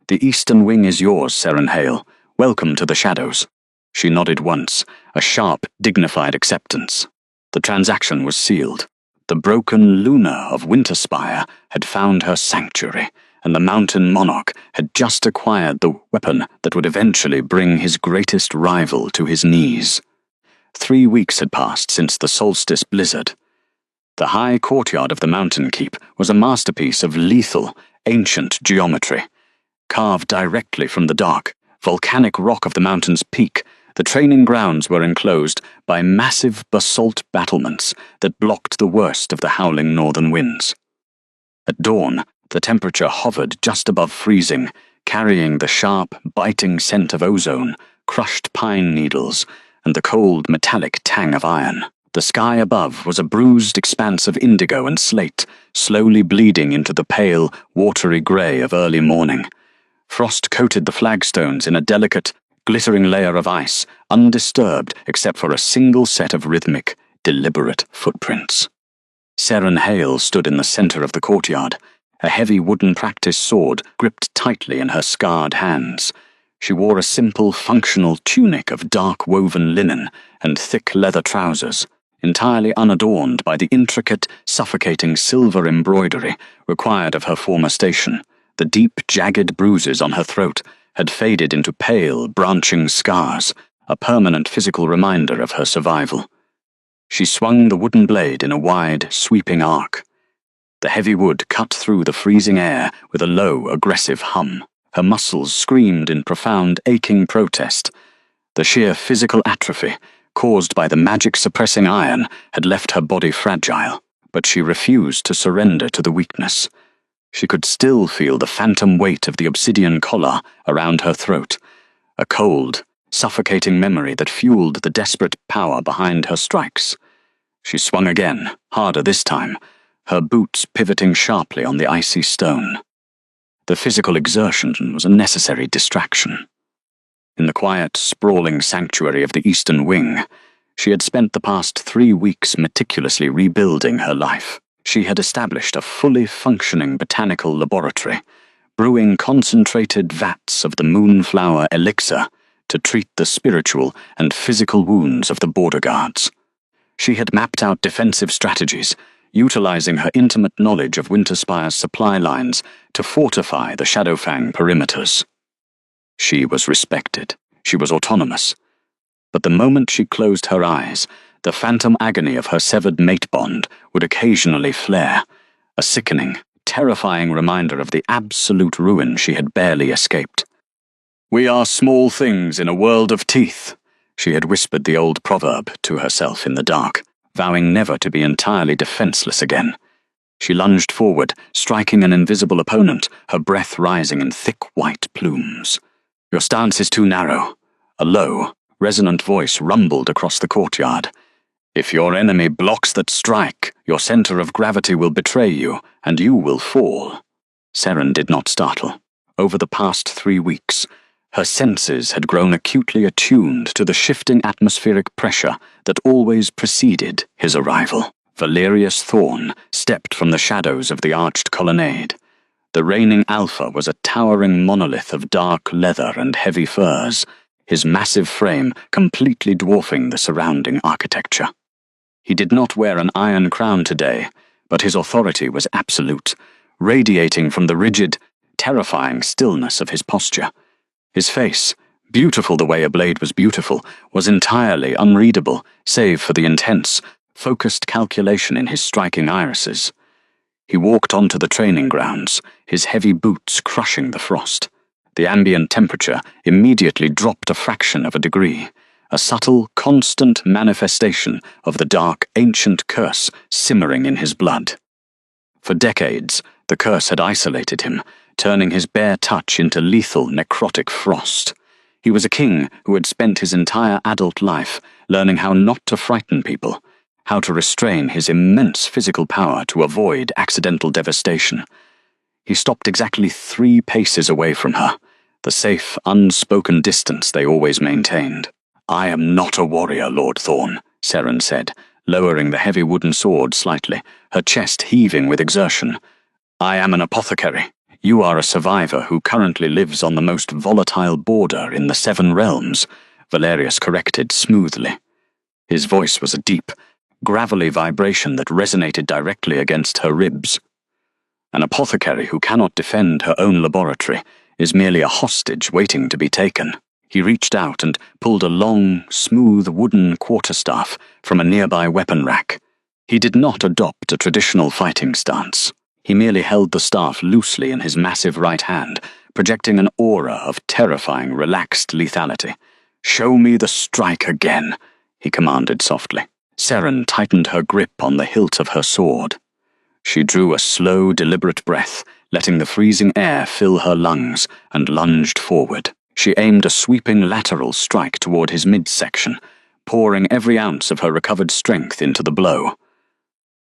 "The eastern wing is yours, Seren Hale. Welcome to the shadows." She nodded once, a sharp, dignified acceptance. The transaction was sealed. The broken Luna of Winterspire had found her sanctuary, and the Mountain Monarch had just acquired the weapon that would eventually bring his greatest rival to his knees. 3 weeks had passed since the solstice blizzard. The high courtyard of the mountain keep was a masterpiece of lethal, ancient geometry. Carved directly from the dark, volcanic rock of the mountain's peak, the training grounds were enclosed by massive basalt battlements that blocked the worst of the howling northern winds. At dawn, the temperature hovered just above freezing, carrying the sharp, biting scent of ozone, crushed pine needles, and the cold, metallic tang of iron. The sky above was a bruised expanse of indigo and slate, slowly bleeding into the pale, watery grey of early morning. Frost coated the flagstones in a delicate, glittering layer of ice, undisturbed except for a single set of rhythmic, deliberate footprints. Seren Hale stood in the centre of the courtyard, a heavy wooden practice sword gripped tightly in her scarred hands. She wore a simple, functional tunic of dark woven linen and thick leather trousers, entirely unadorned by the intricate, suffocating silver embroidery required of her former station. The deep, jagged bruises on her throat had faded into pale, branching scars, a permanent physical reminder of her survival. She swung the wooden blade in a wide, sweeping arc. The heavy wood cut through the freezing air with a low, aggressive hum. Her muscles screamed in profound, aching protest. The sheer physical atrophy, caused by the magic-suppressing iron, had left her body fragile, but she refused to surrender to the weakness. She could still feel the phantom weight of the obsidian collar around her throat, a cold, suffocating memory that fueled the desperate power behind her strikes. She swung again, harder this time, her boots pivoting sharply on the icy stone. The physical exertion was a necessary distraction. In the quiet, sprawling sanctuary of the Eastern Wing, she had spent the past 3 weeks meticulously rebuilding her life. She had established a fully functioning botanical laboratory, brewing concentrated vats of the moonflower elixir to treat the spiritual and physical wounds of the border guards. She had mapped out defensive strategies, utilizing her intimate knowledge of Winterspire's supply lines to fortify the Shadowfang perimeters. She was respected. She was autonomous. But the moment she closed her eyes, the phantom agony of her severed mate bond would occasionally flare, a sickening, terrifying reminder of the absolute ruin she had barely escaped. "We are small things in a world of teeth," she had whispered the old proverb to herself in the dark, vowing never to be entirely defenseless again. She lunged forward, striking an invisible opponent, her breath rising in thick white plumes. "Your stance is too narrow." A low, resonant voice rumbled across the courtyard. "If your enemy blocks that strike, your center of gravity will betray you, and you will fall." Seren did not startle. Over the past 3 weeks, her senses had grown acutely attuned to the shifting atmospheric pressure that always preceded his arrival. Valerius Thorn stepped from the shadows of the arched colonnade. The reigning Alpha was a towering monolith of dark leather and heavy furs, his massive frame completely dwarfing the surrounding architecture. He did not wear an iron crown today, but his authority was absolute, radiating from the rigid, terrifying stillness of his posture. His face, beautiful the way a blade was beautiful, was entirely unreadable, save for the intense, focused calculation in his striking irises. He walked onto the training grounds, his heavy boots crushing the frost. The ambient temperature immediately dropped a fraction of a degree, a subtle, constant manifestation of the dark, ancient curse simmering in his blood. For decades, the curse had isolated him, turning his bare touch into lethal, necrotic frost. He was a king who had spent his entire adult life learning how not to frighten people, how to restrain his immense physical power to avoid accidental devastation. He stopped exactly 3 paces away from her, the safe, unspoken distance they always maintained. "I am not a warrior, Lord Thorn," Seren said, lowering the heavy wooden sword slightly, her chest heaving with exertion. "I am an apothecary. You are a survivor who currently lives on the most volatile border in the 7 realms," Valerius corrected smoothly. His voice was a deep, gravelly vibration that resonated directly against her ribs. "An apothecary who cannot defend her own laboratory is merely a hostage waiting to be taken." He reached out and pulled a long, smooth wooden quarterstaff from a nearby weapon rack. He did not adopt a traditional fighting stance. He merely held the staff loosely in his massive right hand, projecting an aura of terrifying, relaxed lethality. "Show me the strike again," he commanded softly. Seren tightened her grip on the hilt of her sword. She drew a slow, deliberate breath, letting the freezing air fill her lungs, and lunged forward. She aimed a sweeping lateral strike toward his midsection, pouring every ounce of her recovered strength into the blow.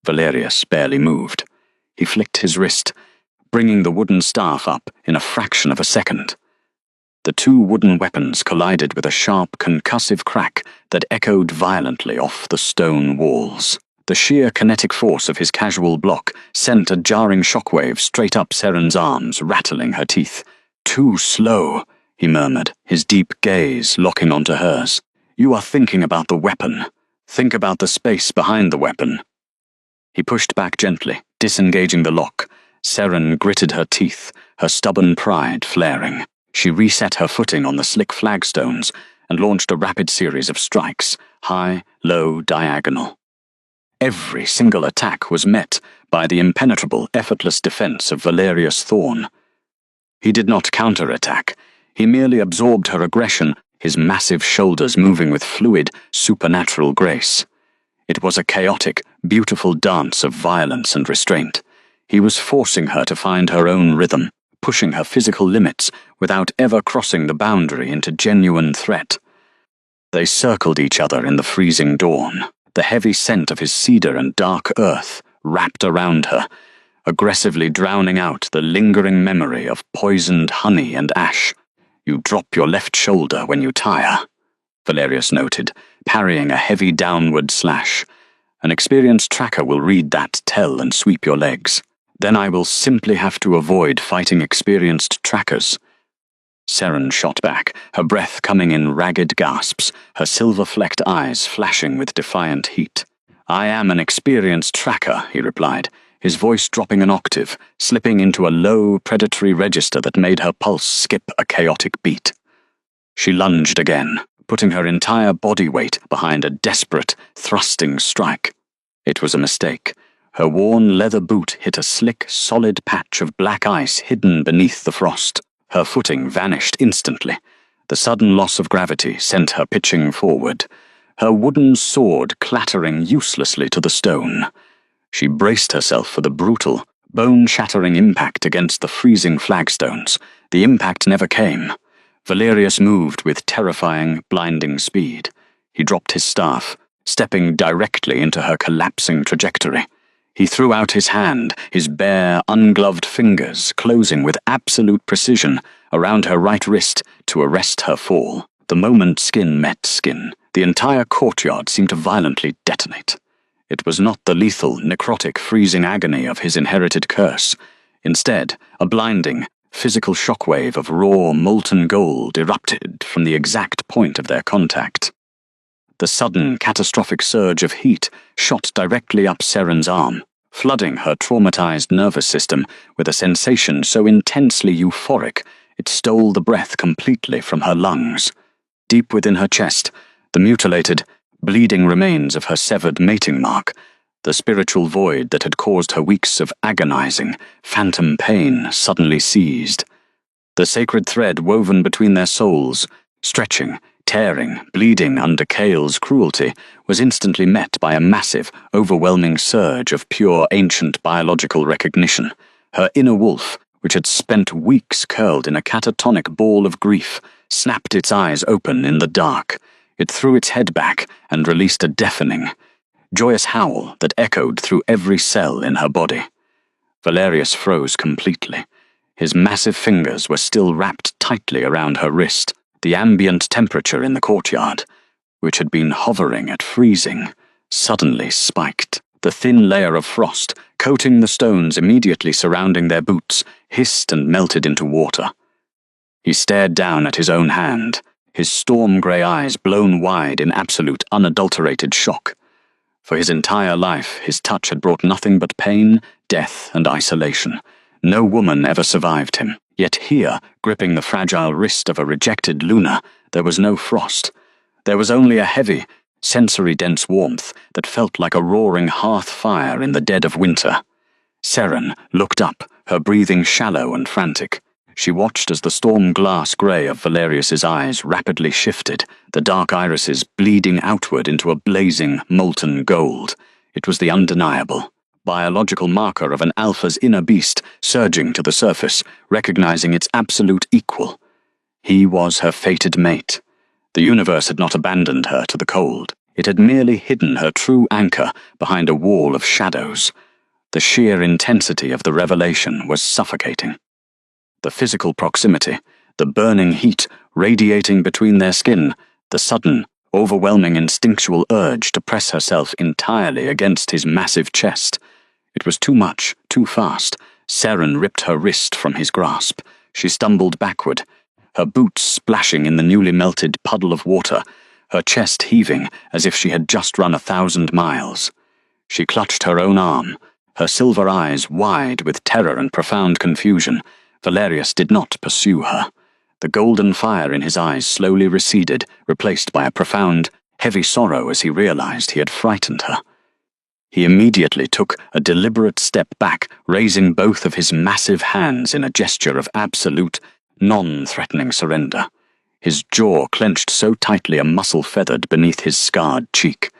Valerius barely moved. He flicked his wrist, bringing the wooden staff up in a fraction of a second. The 2 wooden weapons collided with a sharp, concussive crack that echoed violently off the stone walls. The sheer kinetic force of his casual block sent a jarring shockwave straight up Seren's arms, rattling her teeth. "Too slow," he murmured, his deep gaze locking onto hers. "You are thinking about the weapon. Think about the space behind the weapon." He pushed back gently, disengaging the lock. Seren gritted her teeth, her stubborn pride flaring. She reset her footing on the slick flagstones and launched a rapid series of strikes, high, low, diagonal. Every single attack was met by the impenetrable, effortless defense of Valerius Thorn. He did not counterattack. He merely absorbed her aggression, his massive shoulders moving with fluid, supernatural grace. It was a chaotic, beautiful dance of violence and restraint. He was forcing her to find her own rhythm, pushing her physical limits without ever crossing the boundary into genuine threat. They circled each other in the freezing dawn, the heavy scent of his cedar and dark earth wrapped around her, aggressively drowning out the lingering memory of poisoned honey and ash. "You drop your left shoulder when you tire," Valerius noted, parrying a heavy downward slash. "An experienced tracker will read that tell and sweep your legs. Then I will simply have to avoid fighting experienced trackers." Seren shot back, her breath coming in ragged gasps, her silver-flecked eyes flashing with defiant heat. "I am an experienced tracker," he replied, his voice dropping an octave, slipping into a low, predatory register that made her pulse skip a chaotic beat. She lunged again, putting her entire body weight behind a desperate, thrusting strike. It was a mistake. Her worn leather boot hit a slick, solid patch of black ice hidden beneath the frost. Her footing vanished instantly. The sudden loss of gravity sent her pitching forward, her wooden sword clattering uselessly to the stone. She braced herself for the brutal, bone-shattering impact against the freezing flagstones. The impact never came. Valerius moved with terrifying, blinding speed. He dropped his staff, stepping directly into her collapsing trajectory. He threw out his hand, his bare, ungloved fingers closing with absolute precision around her right wrist to arrest her fall. The moment skin met skin, the entire courtyard seemed to violently detonate. It was not the lethal, necrotic, freezing agony of his inherited curse. Instead, a blinding, physical shockwave of raw, molten gold erupted from the exact point of their contact. The sudden, catastrophic surge of heat shot directly up Seren's arm, flooding her traumatized nervous system with a sensation so intensely euphoric it stole the breath completely from her lungs. Deep within her chest, the mutilated, bleeding remains of her severed mating mark, the spiritual void that had caused her weeks of agonizing, phantom pain suddenly seized. The sacred thread woven between their souls, stretching, tearing, bleeding under Kale's cruelty, was instantly met by a massive, overwhelming surge of pure ancient biological recognition. Her inner wolf, which had spent weeks curled in a catatonic ball of grief, snapped its eyes open in the dark. It threw its head back and released a deafening, joyous howl that echoed through every cell in her body. Valerius froze completely. His massive fingers were still wrapped tightly around her wrist. The ambient temperature in the courtyard, which had been hovering at freezing, suddenly spiked. The thin layer of frost, coating the stones immediately surrounding their boots, hissed and melted into water. He stared down at his own hand, his storm-grey eyes blown wide in absolute, unadulterated shock. For his entire life, his touch had brought nothing but pain, death, and isolation. No woman ever survived him. Yet here, gripping the fragile wrist of a rejected Luna, there was no frost. There was only a heavy, sensory-dense warmth that felt like a roaring hearth fire in the dead of winter. Seren looked up, her breathing shallow and frantic. She watched as the storm-glass grey of Valerius's eyes rapidly shifted, the dark irises bleeding outward into a blazing, molten gold. It was the undeniable, biological marker of an alpha's inner beast surging to the surface, recognizing its absolute equal. He was her fated mate. The universe had not abandoned her to the cold. It had merely hidden her true anchor behind a wall of shadows. The sheer intensity of the revelation was suffocating. The physical proximity, the burning heat radiating between their skin, the sudden, overwhelming instinctual urge to press herself entirely against his massive chest. It was too much, too fast. Seren ripped her wrist from his grasp. She stumbled backward, her boots splashing in the newly melted puddle of water, her chest heaving as if she had just run 1,000 miles. She clutched her own arm, her silver eyes wide with terror and profound confusion. Valerius did not pursue her. The golden fire in his eyes slowly receded, replaced by a profound, heavy sorrow as he realized he had frightened her. He immediately took a deliberate step back, raising both of his massive hands in a gesture of absolute, non-threatening surrender. His jaw clenched so tightly a muscle feathered beneath his scarred cheek.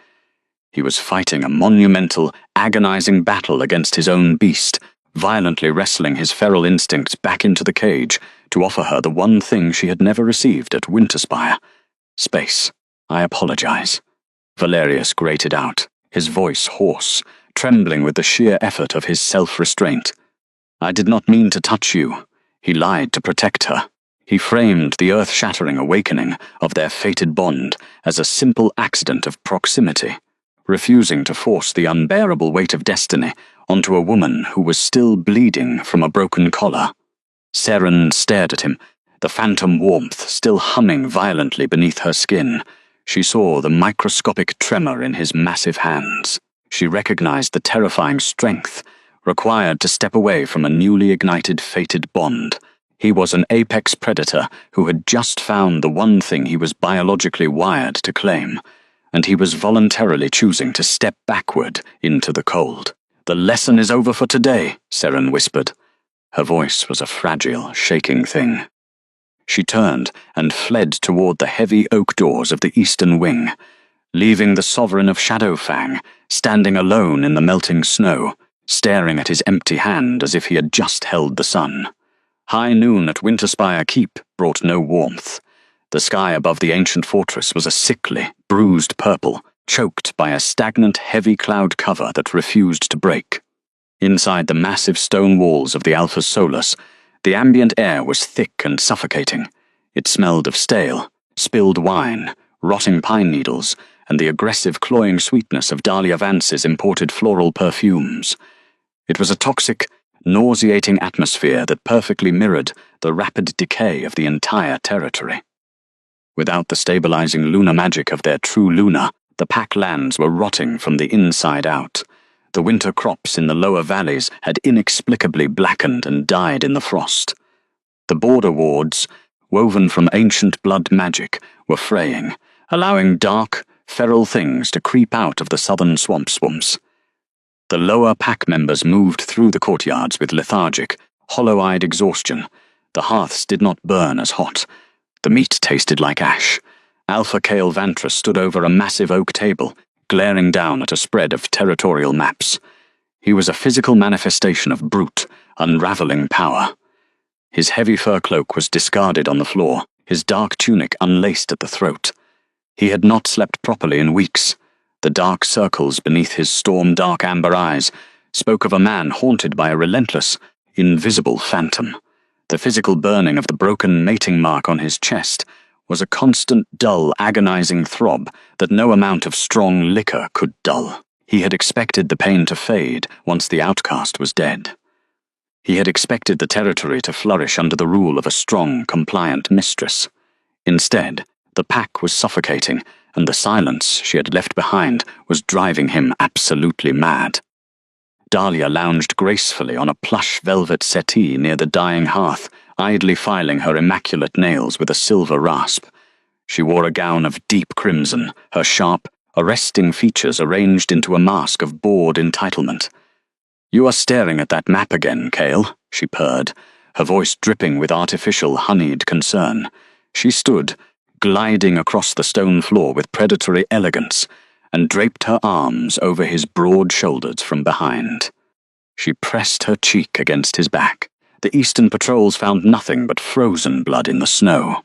He was fighting a monumental, agonizing battle against his own beast, violently wrestling his feral instincts back into the cage to offer her the one thing she had never received at Winterspire. Space. I apologize. Valerius grated out, his voice hoarse, trembling with the sheer effort of his self-restraint. I did not mean to touch you. He lied to protect her. He framed the earth-shattering awakening of their fated bond as a simple accident of proximity, refusing to force the unbearable weight of destiny onto a woman who was still bleeding from a broken collar. Seren stared at him, the phantom warmth still humming violently beneath her skin. She saw the microscopic tremor in his massive hands. She recognized the terrifying strength required to step away from a newly ignited fated bond. He was an apex predator who had just found the one thing he was biologically wired to claim, and he was voluntarily choosing to step backward into the cold. "The lesson is over for today," Seren whispered. Her voice was a fragile, shaking thing. She turned and fled toward the heavy oak doors of the eastern wing, leaving the Sovereign of Shadowfang standing alone in the melting snow, staring at his empty hand as if he had just held the sun. High noon at Winterspire Keep brought no warmth. The sky above the ancient fortress was a sickly, bruised purple, choked by a stagnant, heavy cloud cover that refused to break. Inside the massive stone walls of the Alphas Solus, the ambient air was thick and suffocating. It smelled of stale, spilled wine, rotting pine needles, and the aggressive, cloying sweetness of Dahlia Vance's imported floral perfumes. It was a toxic, nauseating atmosphere that perfectly mirrored the rapid decay of the entire territory. Without the stabilizing lunar magic of their true Luna, the pack lands were rotting from the inside out. The winter crops in the lower valleys had inexplicably blackened and died in the frost. The border wards, woven from ancient blood magic, were fraying, allowing dark, feral things to creep out of the southern swamps. The lower pack members moved through the courtyards with lethargic, hollow-eyed exhaustion. The hearths did not burn as hot. The meat tasted like ash. Alpha Kale Vantress stood over a massive oak table, glaring down at a spread of territorial maps. He was a physical manifestation of brute, unraveling power. His heavy fur cloak was discarded on the floor, his dark tunic unlaced at the throat. He had not slept properly in weeks. The dark circles beneath his storm-dark amber eyes spoke of a man haunted by a relentless, invisible phantom. The physical burning of the broken mating mark on his chest was a constant, dull, agonizing throb that no amount of strong liquor could dull. He had expected the pain to fade once the outcast was dead. He had expected the territory to flourish under the rule of a strong, compliant mistress. Instead, the pack was suffocating, and the silence she had left behind was driving him absolutely mad. Dahlia lounged gracefully on a plush velvet settee near the dying hearth, idly filing her immaculate nails with a silver rasp. She wore a gown of deep crimson, her sharp, arresting features arranged into a mask of bored entitlement. "You are staring at that map again, Kale," she purred, her voice dripping with artificial, honeyed concern. She stood, gliding across the stone floor with predatory elegance, and draped her arms over his broad shoulders from behind. She pressed her cheek against his back. The eastern patrols found nothing but frozen blood in the snow.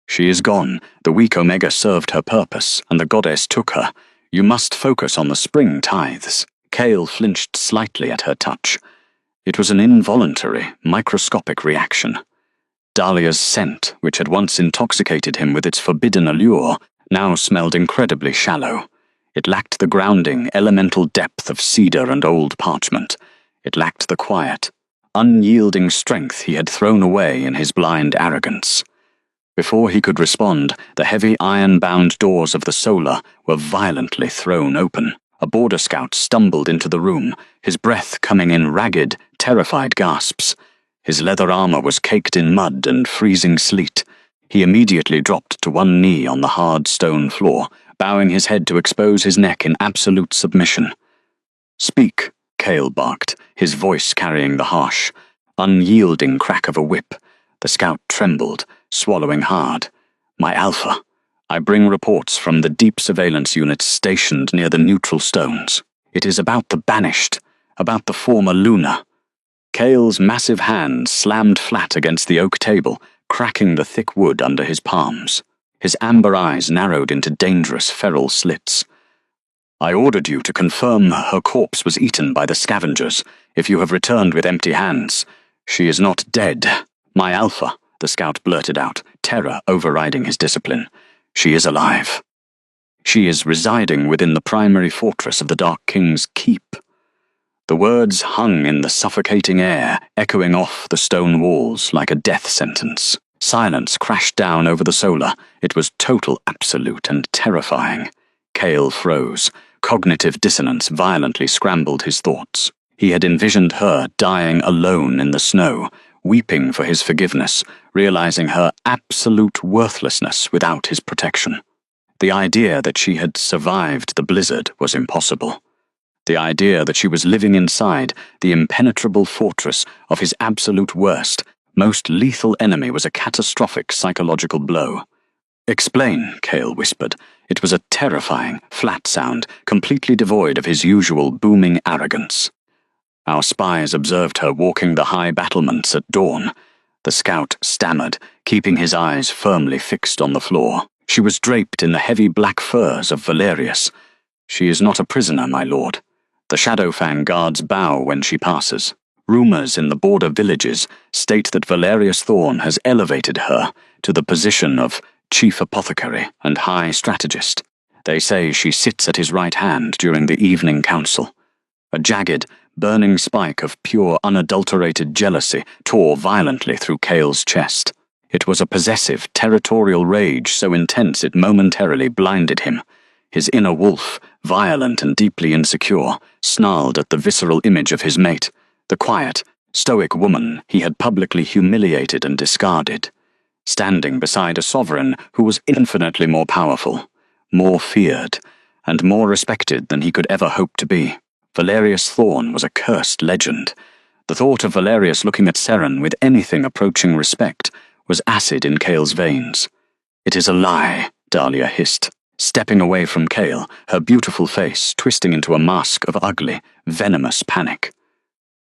"She is gone. The weak Omega served her purpose, and the goddess took her. You must focus on the spring tithes." Kale flinched slightly at her touch. It was an involuntary, microscopic reaction. Dahlia's scent, which had once intoxicated him with its forbidden allure, now smelled incredibly shallow. It lacked the grounding, elemental depth of cedar and old parchment. It lacked the quiet, unyielding strength he had thrown away in his blind arrogance. Before he could respond, the heavy iron-bound doors of the Solar were violently thrown open. A border scout stumbled into the room, his breath coming in ragged, terrified gasps. His leather armor was caked in mud and freezing sleet. He immediately dropped to one knee on the hard stone floor, bowing his head to expose his neck in absolute submission. "Speak," Kale barked, his voice carrying the harsh, unyielding crack of a whip. The scout trembled, swallowing hard. "My Alpha. I bring reports from the deep surveillance units stationed near the neutral stones. It is about the Banished, about the former Luna." Kale's massive hand slammed flat against the oak table, cracking the thick wood under his palms. His amber eyes narrowed into dangerous feral slits. "I ordered you to confirm her corpse was eaten by the scavengers, if you have returned with empty hands. She is not dead. My Alpha," the scout blurted out, terror overriding his discipline. "She is alive. She is residing within the primary fortress of the Dark King's keep." The words hung in the suffocating air, echoing off the stone walls like a death sentence. Silence crashed down over the Solar. It was total, absolute, and terrifying. Kale froze. Cognitive dissonance violently scrambled his thoughts. He had envisioned her dying alone in the snow, weeping for his forgiveness, realizing her absolute worthlessness without his protection. The idea that she had survived the blizzard was impossible. The idea that she was living inside the impenetrable fortress of his absolute worst, most lethal enemy was a catastrophic psychological blow. "Explain," Cale whispered. It was a terrifying, flat sound, completely devoid of his usual booming arrogance. Our spies observed her walking the high battlements at dawn. The scout stammered, keeping his eyes firmly fixed on the floor. She was draped in the heavy black furs of Valerius. "She is not a prisoner, my lord. The Shadowfang guards bow when she passes. Rumors in the border villages state that Valerius Thorn has elevated her to the position of chief apothecary and high strategist. They say she sits at his right hand during the evening council." A jagged, burning spike of pure, unadulterated jealousy tore violently through Cale's chest. It was a possessive, territorial rage so intense it momentarily blinded him. His inner wolf, violent and deeply insecure, snarled at the visceral image of his mate, the quiet, stoic woman he had publicly humiliated and discarded, standing beside a sovereign who was infinitely more powerful, more feared, and more respected than he could ever hope to be. Valerius Thorn was a cursed legend. The thought of Valerius looking at Seren with anything approaching respect was acid in Cale's veins. "It is a lie," Dahlia hissed, stepping away from Cale, her beautiful face twisting into a mask of ugly, venomous panic.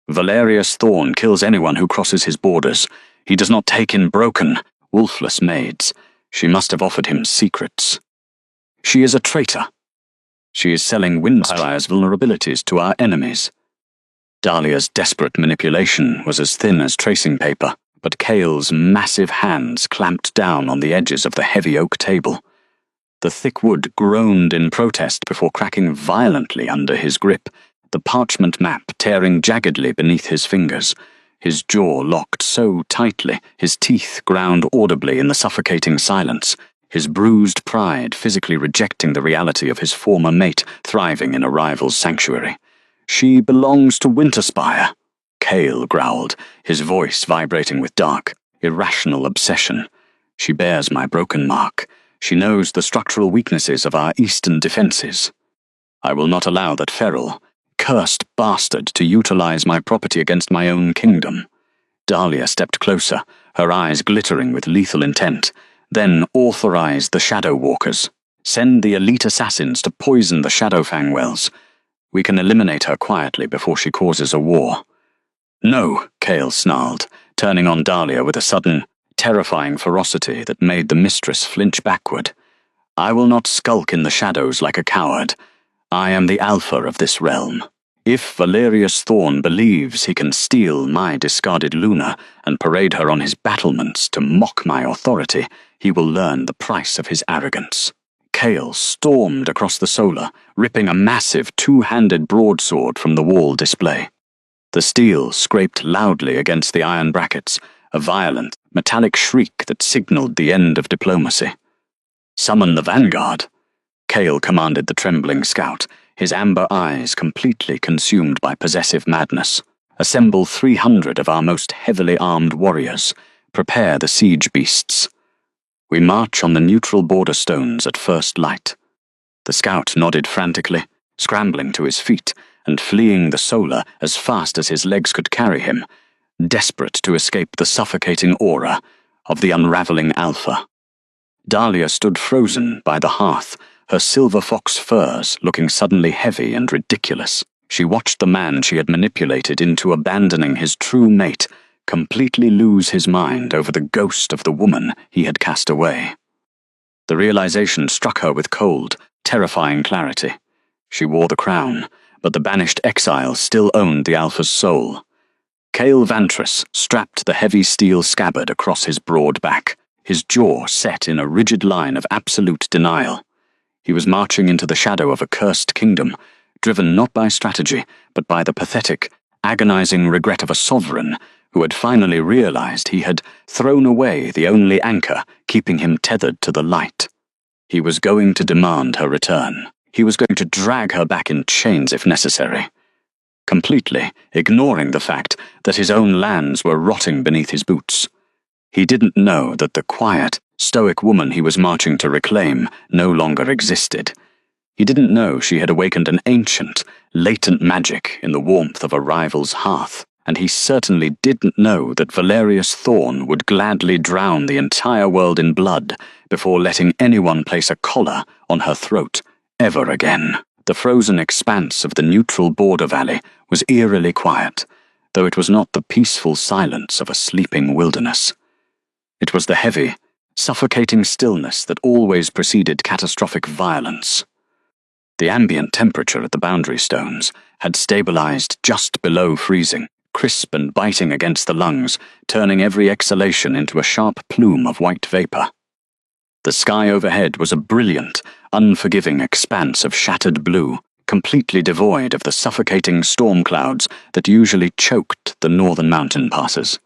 "Valerius Thorn kills anyone who crosses his borders. He does not take in broken, wolfless maids. She must have offered him secrets. She is a traitor. She is selling Windspire's vulnerabilities to our enemies." Dahlia's desperate manipulation was as thin as tracing paper, but Cale's massive hands clamped down on the edges of the heavy oak table. The thick wood groaned in protest before cracking violently under his grip, the parchment map tearing jaggedly beneath his fingers. His jaw locked so tightly, his teeth ground audibly in the suffocating silence, his bruised pride physically rejecting the reality of his former mate thriving in a rival's sanctuary. "She belongs to Winterspire," Cale growled, his voice vibrating with dark, irrational obsession. "She bears my broken mark. She knows the structural weaknesses of our eastern defenses. I will not allow that feral, cursed bastard to utilize my property against my own kingdom." Dahlia stepped closer, her eyes glittering with lethal intent. "Then authorize the Shadow Walkers. Send the elite assassins to poison the Shadowfang wells. We can eliminate her quietly before she causes a war." "No," Cale snarled, turning on Dahlia with a sudden, terrifying ferocity that made the mistress flinch backward. "I will not skulk in the shadows like a coward. I am the alpha of this realm. If Valerius Thorn believes he can steal my discarded Luna and parade her on his battlements to mock my authority, he will learn the price of his arrogance." Cale stormed across the solar, ripping a massive two-handed broadsword from the wall display. The steel scraped loudly against the iron brackets, a violent, metallic shriek that signaled the end of diplomacy. "Summon the vanguard," Cale commanded the trembling scout, his amber eyes completely consumed by possessive madness. "Assemble 300 of our most heavily armed warriors. Prepare the siege beasts. We march on the neutral border stones at first light." The scout nodded frantically, scrambling to his feet and fleeing the solar as fast as his legs could carry him, desperate to escape the suffocating aura of the unraveling alpha. Dahlia stood frozen by the hearth, her silver fox furs looking suddenly heavy and ridiculous. She watched the man she had manipulated into abandoning his true mate completely lose his mind over the ghost of the woman he had cast away. The realization struck her with cold, terrifying clarity. She wore the crown, but the banished exile still owned the Alpha's soul. Cale Vantress strapped the heavy steel scabbard across his broad back, his jaw set in a rigid line of absolute denial. He was marching into the shadow of a cursed kingdom, driven not by strategy, but by the pathetic, agonizing regret of a sovereign who had finally realized he had thrown away the only anchor keeping him tethered to the light. He was going to demand her return. He was going to drag her back in chains if necessary, completely ignoring the fact that his own lands were rotting beneath his boots. He didn't know that the quiet, stoic woman he was marching to reclaim no longer existed. He didn't know she had awakened an ancient, latent magic in the warmth of a rival's hearth, and he certainly didn't know that Valerius Thorn would gladly drown the entire world in blood before letting anyone place a collar on her throat ever again. The frozen expanse of the neutral border valley was eerily quiet, though it was not the peaceful silence of a sleeping wilderness. It was the heavy, suffocating stillness that always preceded catastrophic violence. The ambient temperature at the boundary stones had stabilized just below freezing, crisp and biting against the lungs, turning every exhalation into a sharp plume of white vapor. The sky overhead was a brilliant, unforgiving expanse of shattered blue, completely devoid of the suffocating storm clouds that usually choked the northern mountain passes.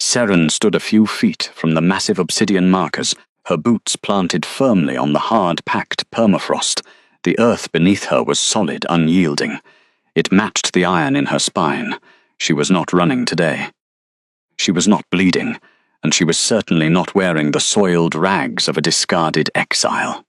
Seren stood a few feet from the massive obsidian markers, her boots planted firmly on the hard-packed permafrost. The earth beneath her was solid, unyielding. It matched the iron in her spine. She was not running today. She was not bleeding, and she was certainly not wearing the soiled rags of a discarded exile.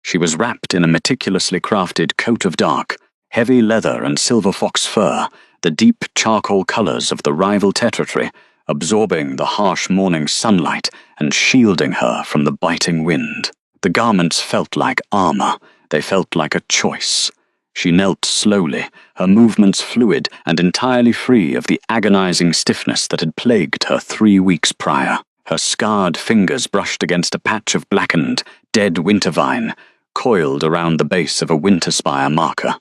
She was wrapped in a meticulously crafted coat of dark, heavy leather and silver fox fur, the deep charcoal colors of the rival Tetratree, absorbing the harsh morning sunlight and shielding her from the biting wind. The garments felt like armor. They felt like a choice. She knelt slowly, her movements fluid and entirely free of the agonizing stiffness that had plagued her 3 weeks prior. Her scarred fingers brushed against a patch of blackened, dead winter vine, coiled around the base of a winter spire marker.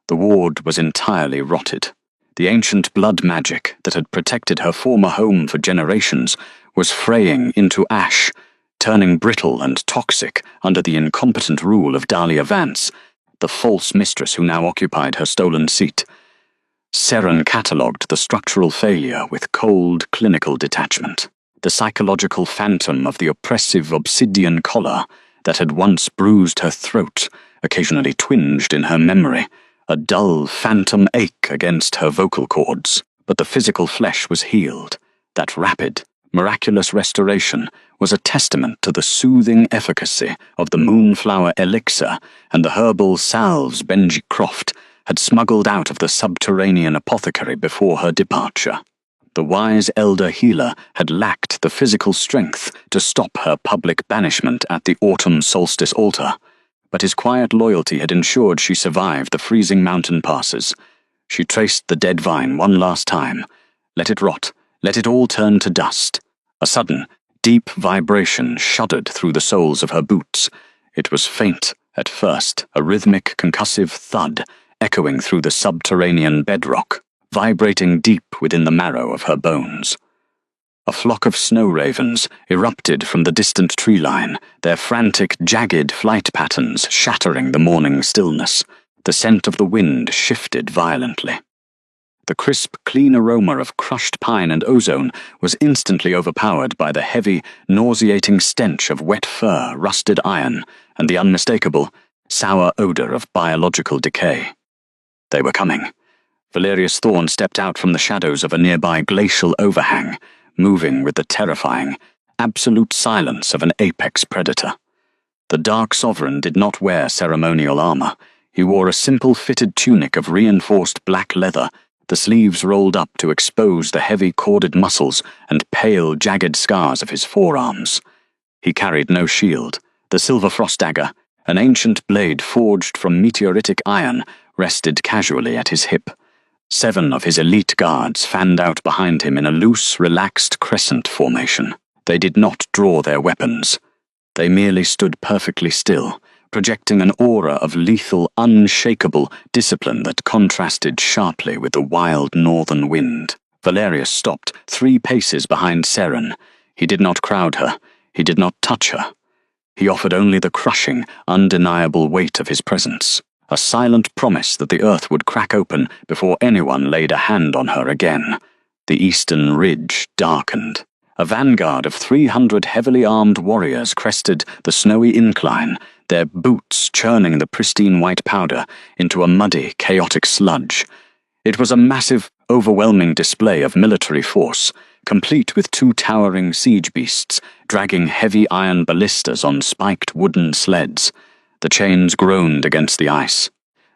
The ward was entirely rotted. The ancient blood magic that had protected her former home for generations was fraying into ash, turning brittle and toxic under the incompetent rule of Dahlia Vance, the false mistress who now occupied her stolen seat. Seren catalogued the structural failure with cold, clinical detachment. The psychological phantom of the oppressive obsidian collar that had once bruised her throat, occasionally twinged in her memory, a dull phantom ache against her vocal cords. But the physical flesh was healed. That rapid, miraculous restoration was a testament to the soothing efficacy of the moonflower elixir and the herbal salves Benji Croft had smuggled out of the subterranean apothecary before her departure. The wise elder healer had lacked the physical strength to stop her public banishment at the autumn solstice altar, but his quiet loyalty had ensured she survived the freezing mountain passes. She traced the dead vine one last time. Let it rot. Let it all turn to dust. A sudden, deep vibration shuddered through the soles of her boots. It was faint at first, a rhythmic, concussive thud echoing through the subterranean bedrock, vibrating deep within the marrow of her bones. A flock of snow ravens erupted from the distant tree line, their frantic, jagged flight patterns shattering the morning stillness. The scent of the wind shifted violently. The crisp, clean aroma of crushed pine and ozone was instantly overpowered by the heavy, nauseating stench of wet fur, rusted iron, and the unmistakable, sour odor of biological decay. They were coming. Valerius Thorn stepped out from the shadows of a nearby glacial overhang, moving with the terrifying, absolute silence of an apex predator. The Dark Sovereign did not wear ceremonial armor. He wore a simple fitted tunic of reinforced black leather, the sleeves rolled up to expose the heavy corded muscles and pale, jagged scars of his forearms. He carried no shield. The silver frost dagger, an ancient blade forged from meteoritic iron, rested casually at his hip. 7 of his elite guards fanned out behind him in a loose, relaxed crescent formation. They did not draw their weapons. They merely stood perfectly still, projecting an aura of lethal, unshakable discipline that contrasted sharply with the wild northern wind. Valerius stopped 3 paces behind Seren. He did not crowd her. He did not touch her. He offered only the crushing, undeniable weight of his presence. A silent promise that the earth would crack open before anyone laid a hand on her again. The eastern ridge darkened. A vanguard of 300 heavily armed warriors crested the snowy incline, their boots churning the pristine white powder into a muddy, chaotic sludge. It was a massive, overwhelming display of military force, complete with 2 towering siege beasts, dragging heavy iron ballistas on spiked wooden sleds. The chains groaned against the ice.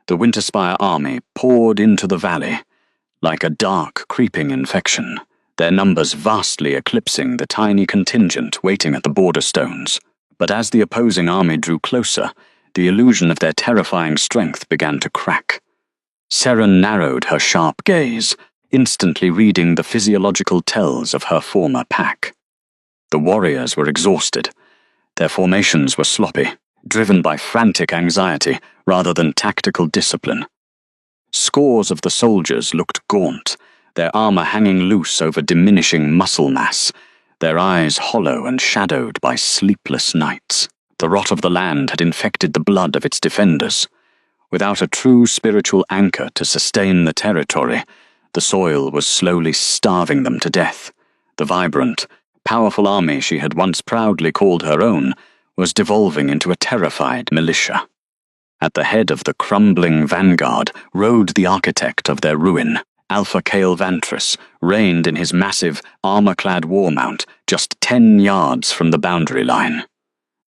The Winterspire army poured into the valley, like a dark, creeping infection, their numbers vastly eclipsing the tiny contingent waiting at the border stones. But as the opposing army drew closer, the illusion of their terrifying strength began to crack. Seren narrowed her sharp gaze, instantly reading the physiological tells of her former pack. The warriors were exhausted. Their formations were sloppy, driven by frantic anxiety rather than tactical discipline. Scores of the soldiers looked gaunt, their armor hanging loose over diminishing muscle mass, their eyes hollow and shadowed by sleepless nights. The rot of the land had infected the blood of its defenders. Without a true spiritual anchor to sustain the territory, the soil was slowly starving them to death. The vibrant, powerful army she had once proudly called her own was devolving into a terrified militia. At the head of the crumbling vanguard rode the architect of their ruin. Alpha Kale Vantress reigned in his massive, armor-clad war mount just 10 yards from the boundary line.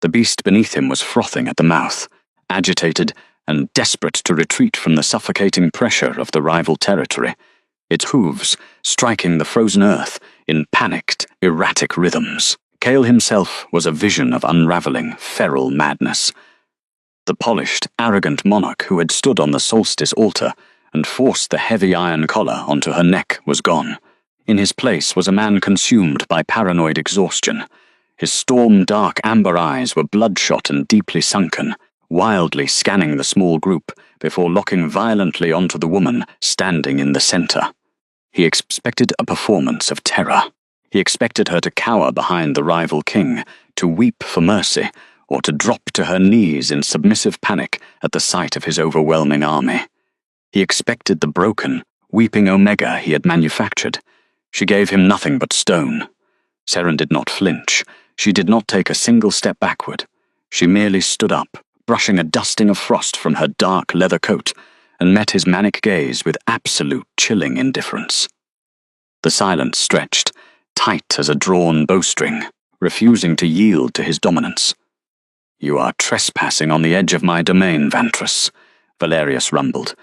The beast beneath him was frothing at the mouth, agitated and desperate to retreat from the suffocating pressure of the rival territory, its hooves striking the frozen earth in panicked, erratic rhythms. Kale himself was a vision of unraveling, feral madness. The polished, arrogant monarch who had stood on the solstice altar and forced the heavy iron collar onto her neck was gone. In his place was a man consumed by paranoid exhaustion. His storm-dark amber eyes were bloodshot and deeply sunken, wildly scanning the small group before locking violently onto the woman standing in the center. He expected a performance of terror. He expected her to cower behind the rival king, to weep for mercy, or to drop to her knees in submissive panic at the sight of his overwhelming army. He expected the broken, weeping Omega he had manufactured. She gave him nothing but stone. Seren did not flinch. She did not take a single step backward. She merely stood up, brushing a dusting of frost from her dark leather coat, and met his manic gaze with absolute chilling indifference. The silence stretched, tight as a drawn bowstring, refusing to yield to his dominance. "You are trespassing on the edge of my domain, Vantress," Valerius rumbled.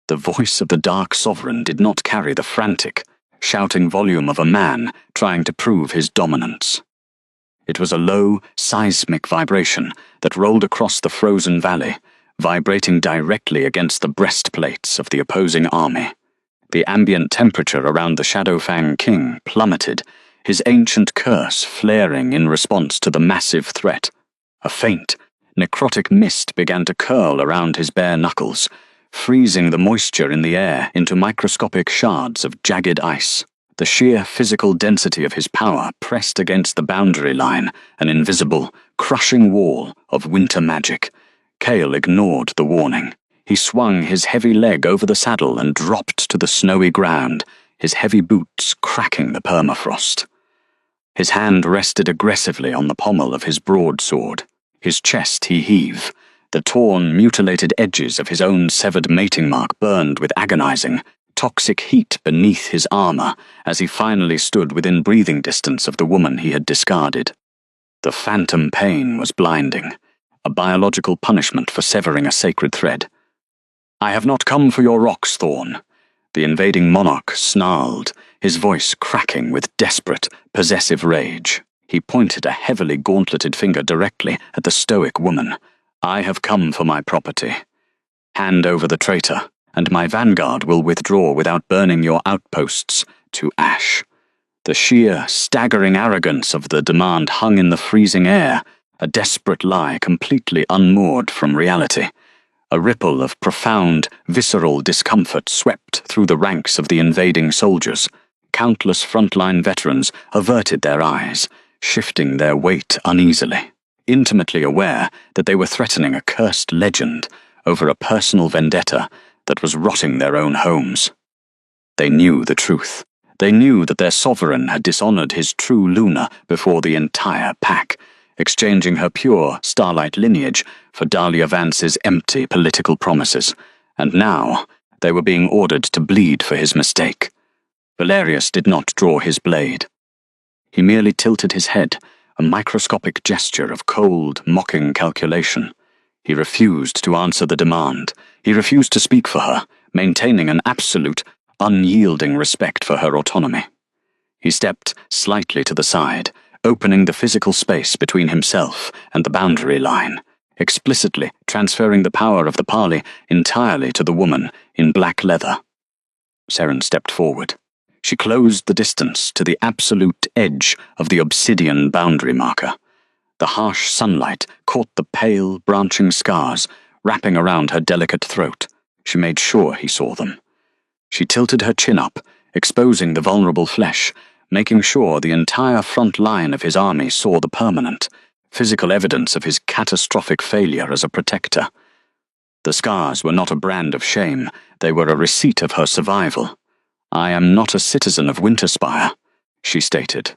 The voice of the Dark Sovereign did not carry the frantic, shouting volume of a man trying to prove his dominance. It was a low, seismic vibration that rolled across the frozen valley, vibrating directly against the breastplates of the opposing army. The ambient temperature around the Shadowfang King plummeted, his ancient curse flaring in response to the massive threat. A faint, necrotic mist began to curl around his bare knuckles, freezing the moisture in the air into microscopic shards of jagged ice. The sheer physical density of his power pressed against the boundary line, an invisible, crushing wall of winter magic. Kale ignored the warning. He swung his heavy leg over the saddle and dropped to the snowy ground, his heavy boots cracking the permafrost. His hand rested aggressively on the pommel of his broadsword. His chest he heaved. The torn, mutilated edges of his own severed mating mark burned with agonizing, toxic heat beneath his armor as he finally stood within breathing distance of the woman he had discarded. The phantom pain was blinding, a biological punishment for severing a sacred thread. "I have not come for your rocks, Thorn," the invading monarch snarled, his voice cracking with desperate, possessive rage. He pointed a heavily gauntleted finger directly at the stoic woman. "I have come for my property. Hand over the traitor, and my vanguard will withdraw without burning your outposts to ash." The sheer, staggering arrogance of the demand hung in the freezing air, a desperate lie completely unmoored from reality. A ripple of profound, visceral discomfort swept through the ranks of the invading soldiers. Countless frontline veterans averted their eyes, shifting their weight uneasily, intimately aware that they were threatening a cursed legend over a personal vendetta that was rotting their own homes. They knew the truth. They knew that their sovereign had dishonored his true Luna before the entire pack, exchanging her pure starlight lineage for Dahlia Vance's empty political promises, and now they were being ordered to bleed for his mistake. Valerius did not draw his blade. He merely tilted his head, a microscopic gesture of cold, mocking calculation. He refused to answer the demand. He refused to speak for her, maintaining an absolute, unyielding respect for her autonomy. He stepped slightly to the side, opening the physical space between himself and the boundary line, explicitly transferring the power of the parley entirely to the woman in black leather. Seren stepped forward. She closed the distance to the absolute edge of the obsidian boundary marker. The harsh sunlight caught the pale, branching scars wrapping around her delicate throat. She made sure he saw them. She tilted her chin up, exposing the vulnerable flesh, making sure the entire front line of his army saw the permanent, physical evidence of his catastrophic failure as a protector. The scars were not a brand of shame, they were a receipt of her survival. "I am not a citizen of Winterspire," she stated.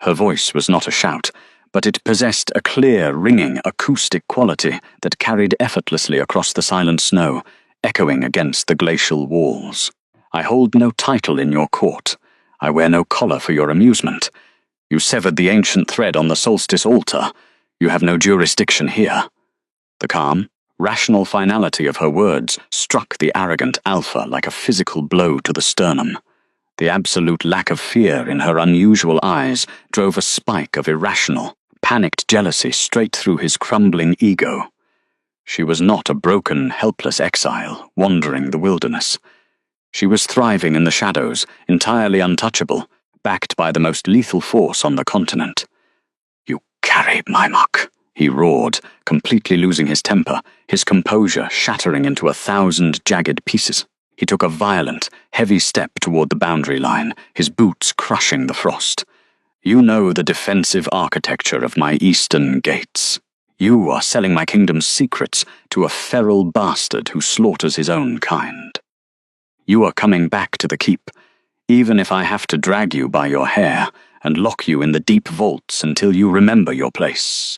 Her voice was not a shout, but it possessed a clear, ringing, acoustic quality that carried effortlessly across the silent snow, echoing against the glacial walls. "I hold no title in your court. I wear no collar for your amusement. You severed the ancient thread on the solstice altar. You have no jurisdiction here." The calm, rational finality of her words struck the arrogant Alpha like a physical blow to the sternum. The absolute lack of fear in her unusual eyes drove a spike of irrational, panicked jealousy straight through his crumbling ego. She was not a broken, helpless exile, wandering the wilderness. She was thriving in the shadows, entirely untouchable, backed by the most lethal force on the continent. "You carry my muck," he roared, completely losing his temper, his composure shattering into 1,000 jagged pieces. He took a violent, heavy step toward the boundary line, his boots crushing the frost. "You know the defensive architecture of my eastern gates. You are selling my kingdom's secrets to a feral bastard who slaughters his own kind. You are coming back to the keep, even if I have to drag you by your hair and lock you in the deep vaults until you remember your place."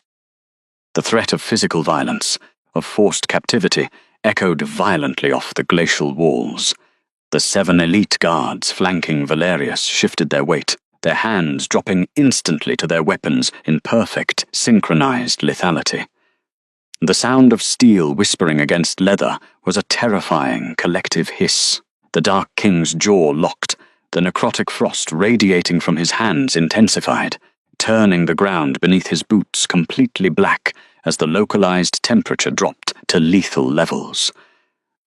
The threat of physical violence, of forced captivity, echoed violently off the glacial walls. The 7 elite guards flanking Valerius shifted their weight, their hands dropping instantly to their weapons in perfect, synchronized lethality. The sound of steel whispering against leather was a terrifying collective hiss. The Dark King's jaw locked, the necrotic frost radiating from his hands intensified, turning the ground beneath his boots completely black as the localized temperature dropped to lethal levels.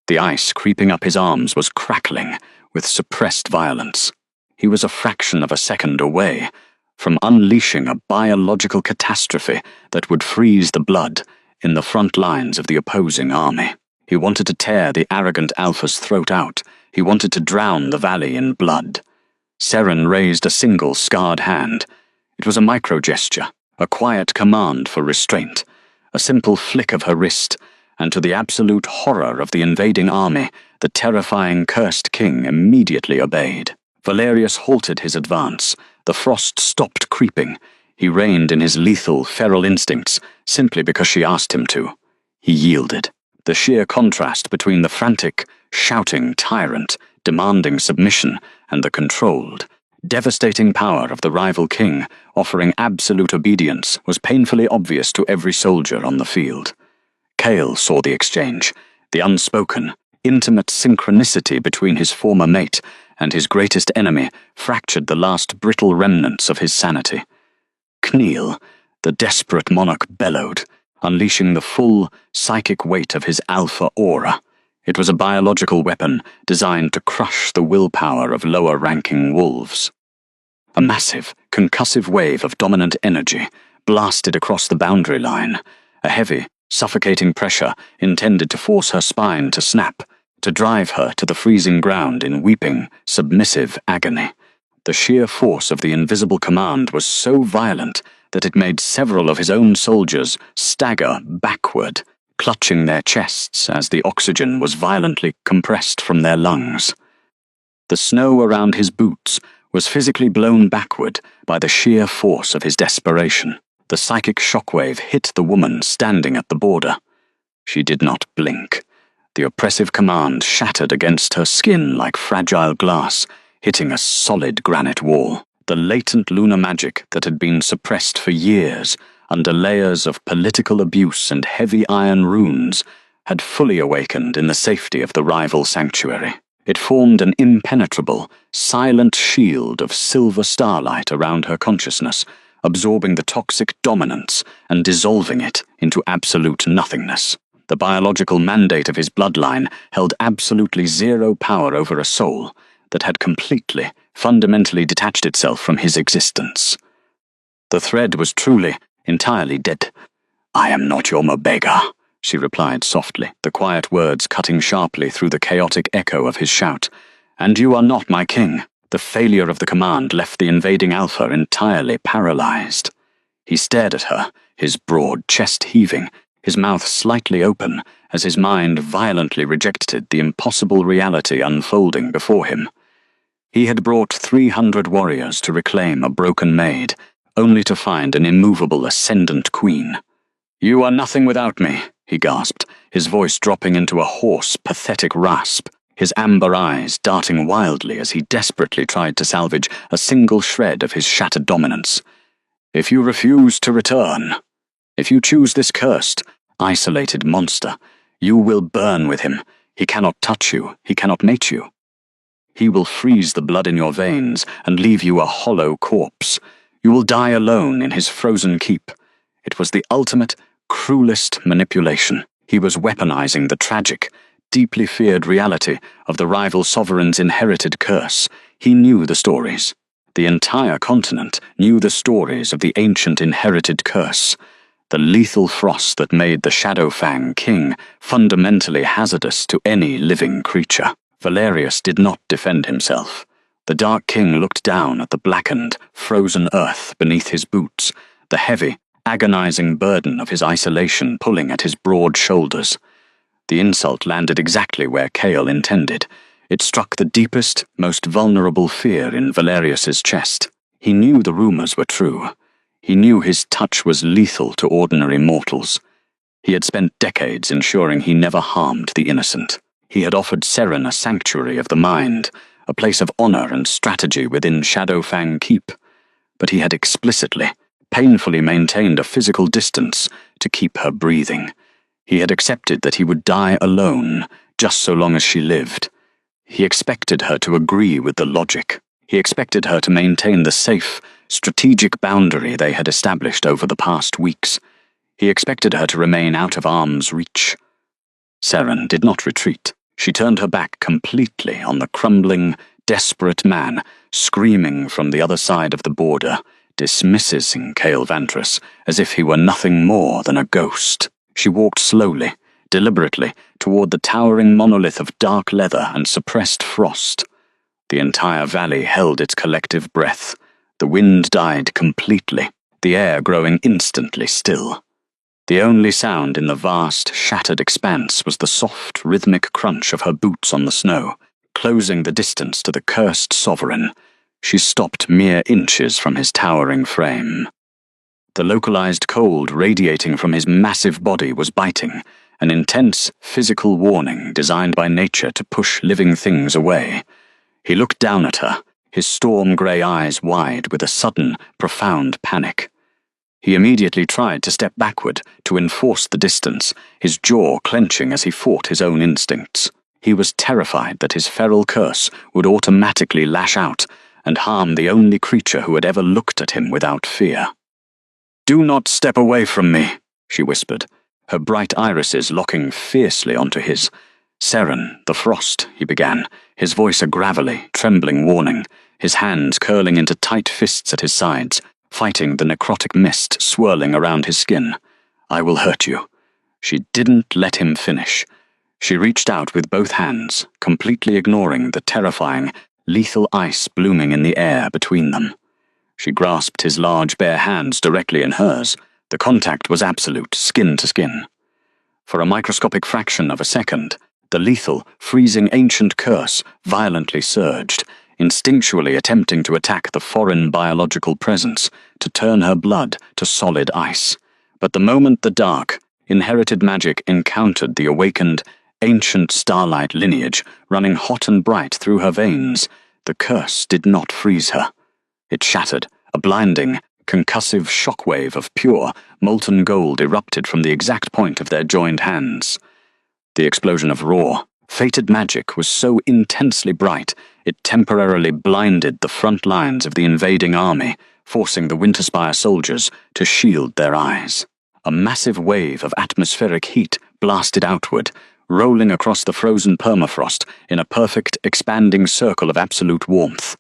The ice creeping up his arms was crackling with suppressed violence. He was a fraction of a second away from unleashing a biological catastrophe that would freeze the blood in the front lines of the opposing army. He wanted to tear the arrogant Alpha's throat out. He wanted to drown the valley in blood. Seren raised a single scarred hand. It was a micro-gesture, a quiet command for restraint, a simple flick of her wrist, and to the absolute horror of the invading army, the terrifying cursed king immediately obeyed. Valerius halted his advance. The frost stopped creeping. He reined in his lethal, feral instincts, simply because she asked him to. He yielded. The sheer contrast between the frantic, shouting tyrant, demanding submission, and the controlled, devastating power of the rival king, offering absolute obedience, was painfully obvious to every soldier on the field. Kael saw the exchange, the unspoken, intimate synchronicity between his former mate and his greatest enemy fractured the last brittle remnants of his sanity. Kniel, the desperate monarch, bellowed, unleashing the full, psychic weight of his alpha aura. It was a biological weapon designed to crush the willpower of lower-ranking wolves. A massive, concussive wave of dominant energy blasted across the boundary line, a heavy, suffocating pressure intended to force her spine to snap, to drive her to the freezing ground in weeping, submissive agony. The sheer force of the invisible command was so violent that it made several of his own soldiers stagger backward, clutching their chests as the oxygen was violently compressed from their lungs. The snow around his boots was physically blown backward by the sheer force of his desperation. The psychic shockwave hit the woman standing at the border. She did not blink. The oppressive command shattered against her skin like fragile glass, hitting a solid granite wall. The latent lunar magic that had been suppressed for years under layers of political abuse and heavy iron runes, had fully awakened in the safety of the rival sanctuary. It formed an impenetrable, silent shield of silver starlight around her consciousness, absorbing the toxic dominance and dissolving it into absolute nothingness. The biological mandate of his bloodline held absolutely zero power over a soul that had completely, fundamentally detached itself from his existence. The thread was truly, entirely dead. "I am not your Mabega," she replied softly, the quiet words cutting sharply through the chaotic echo of his shout. "And you are not my king." The failure of the command left the invading Alpha entirely paralyzed. He stared at her, his broad chest heaving, his mouth slightly open, as his mind violently rejected the impossible reality unfolding before him. He had brought 300 warriors to reclaim a broken maid, only to find an immovable ascendant queen. "You are nothing without me," he gasped, his voice dropping into a hoarse, pathetic rasp, his amber eyes darting wildly as he desperately tried to salvage a single shred of his shattered dominance. "If you refuse to return, if you choose this cursed, isolated monster, you will burn with him. He cannot touch you, he cannot mate you. He will freeze the blood in your veins and leave you a hollow corpse. You will die alone in his frozen keep." It was the ultimate, cruelest manipulation. He was weaponizing the tragic, deeply feared reality of the rival sovereign's inherited curse. He knew the stories. The entire continent knew the stories of the ancient inherited curse, the lethal frost that made the Shadowfang king fundamentally hazardous to any living creature. Valerius did not defend himself. The Dark King looked down at the blackened, frozen earth beneath his boots, the heavy, agonizing burden of his isolation pulling at his broad shoulders. The insult landed exactly where Cale intended. It struck the deepest, most vulnerable fear in Valerius's chest. He knew the rumors were true. He knew his touch was lethal to ordinary mortals. He had spent decades ensuring he never harmed the innocent. He had offered Seren a sanctuary of the mind, a place of honor and strategy within Shadowfang Keep. But he had explicitly, painfully maintained a physical distance to keep her breathing. He had accepted that he would die alone, just so long as she lived. He expected her to agree with the logic. He expected her to maintain the safe, strategic boundary they had established over the past weeks. He expected her to remain out of arm's reach. Seren did not retreat. She turned her back completely on the crumbling, desperate man screaming from the other side of the border, dismissing Cale Ventress as if he were nothing more than a ghost. She walked slowly, deliberately, toward the towering monolith of dark leather and suppressed frost. The entire valley held its collective breath. The wind died completely, the air growing instantly still. The only sound in the vast, shattered expanse was the soft, rhythmic crunch of her boots on the snow, closing the distance to the cursed sovereign. She stopped mere inches from his towering frame. The localized cold radiating from his massive body was biting, an intense physical warning designed by nature to push living things away. He looked down at her, his storm-grey eyes wide with a sudden, profound panic. He immediately tried to step backward to enforce the distance, his jaw clenching as he fought his own instincts. He was terrified that his feral curse would automatically lash out and harm the only creature who had ever looked at him without fear. "Do not step away from me," she whispered, her bright irises locking fiercely onto his. "Seren, the frost," he began, his voice a gravelly, trembling warning, his hands curling into tight fists at his sides, fighting the necrotic mist swirling around his skin. "I will hurt you." She didn't let him finish. She reached out with both hands, completely ignoring the terrifying, lethal ice blooming in the air between them. She grasped his large bare hands directly in hers. The contact was absolute, skin to skin. For a microscopic fraction of a second, the lethal, freezing ancient curse violently surged, instinctually attempting to attack the foreign biological presence, to turn her blood to solid ice. But the moment the dark, inherited magic encountered the awakened, ancient starlight lineage running hot and bright through her veins, the curse did not freeze her. It shattered, a blinding, concussive shockwave of pure, molten gold erupted from the exact point of their joined hands. The explosion of raw, fated magic was so intensely bright it temporarily blinded the front lines of the invading army, forcing the Winterspire soldiers to shield their eyes. A massive wave of atmospheric heat blasted outward, rolling across the frozen permafrost in a perfect, expanding circle of absolute warmth.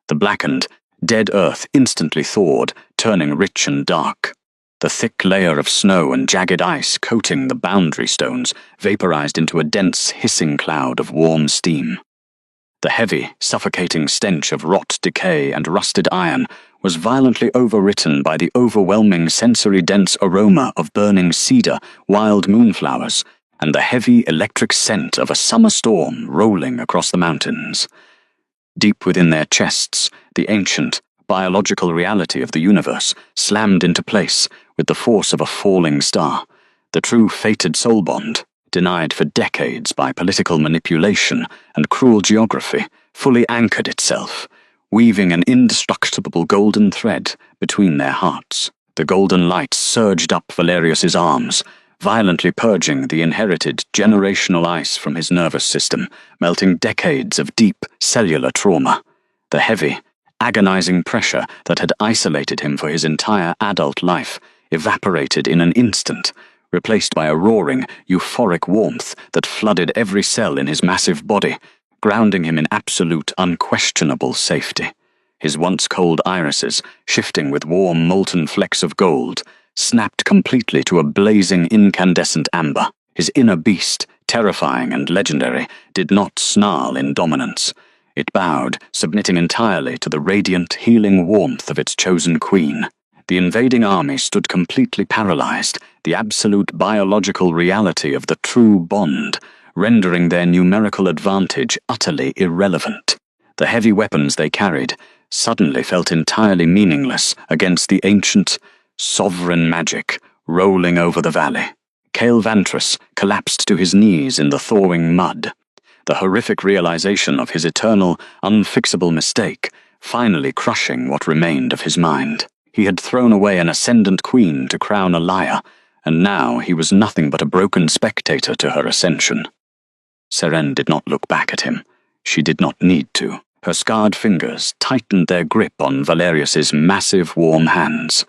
The blackened, dead earth instantly thawed, turning rich and dark. The thick layer of snow and jagged ice coating the boundary stones vaporized into a dense, hissing cloud of warm steam. The heavy, suffocating stench of rot, decay, and rusted iron was violently overwritten by the overwhelming sensory-dense aroma of burning cedar, wild moonflowers, and the heavy electric scent of a summer storm rolling across the mountains. Deep within their chests, the ancient, biological reality of the universe slammed into place with the force of a falling star. The true fated soul bond, denied for decades by political manipulation and cruel geography, fully anchored itself, weaving an indestructible golden thread between their hearts. The golden light surged up Valerius's arms, violently purging the inherited generational ice from his nervous system, melting decades of deep cellular trauma. The heavy, agonizing pressure that had isolated him for his entire adult life evaporated in an instant, replaced by a roaring, euphoric warmth that flooded every cell in his massive body, grounding him in absolute, unquestionable safety. His once cold irises, shifting with warm, molten flecks of gold, snapped completely to a blazing, incandescent amber. His inner beast, terrifying and legendary, did not snarl in dominance. It bowed, submitting entirely to the radiant, healing warmth of its chosen queen. The invading army stood completely paralyzed, the absolute biological reality of the true bond, rendering their numerical advantage utterly irrelevant. The heavy weapons they carried suddenly felt entirely meaningless against the ancient, sovereign magic rolling over the valley. Cale Vantress collapsed to his knees in the thawing mud, the horrific realization of his eternal, unfixable mistake finally crushing what remained of his mind. He had thrown away an ascendant queen to crown a liar, and now he was nothing but a broken spectator to her ascension. Seren did not look back at him. She did not need to. Her scarred fingers tightened their grip on Valerius's massive, warm hands.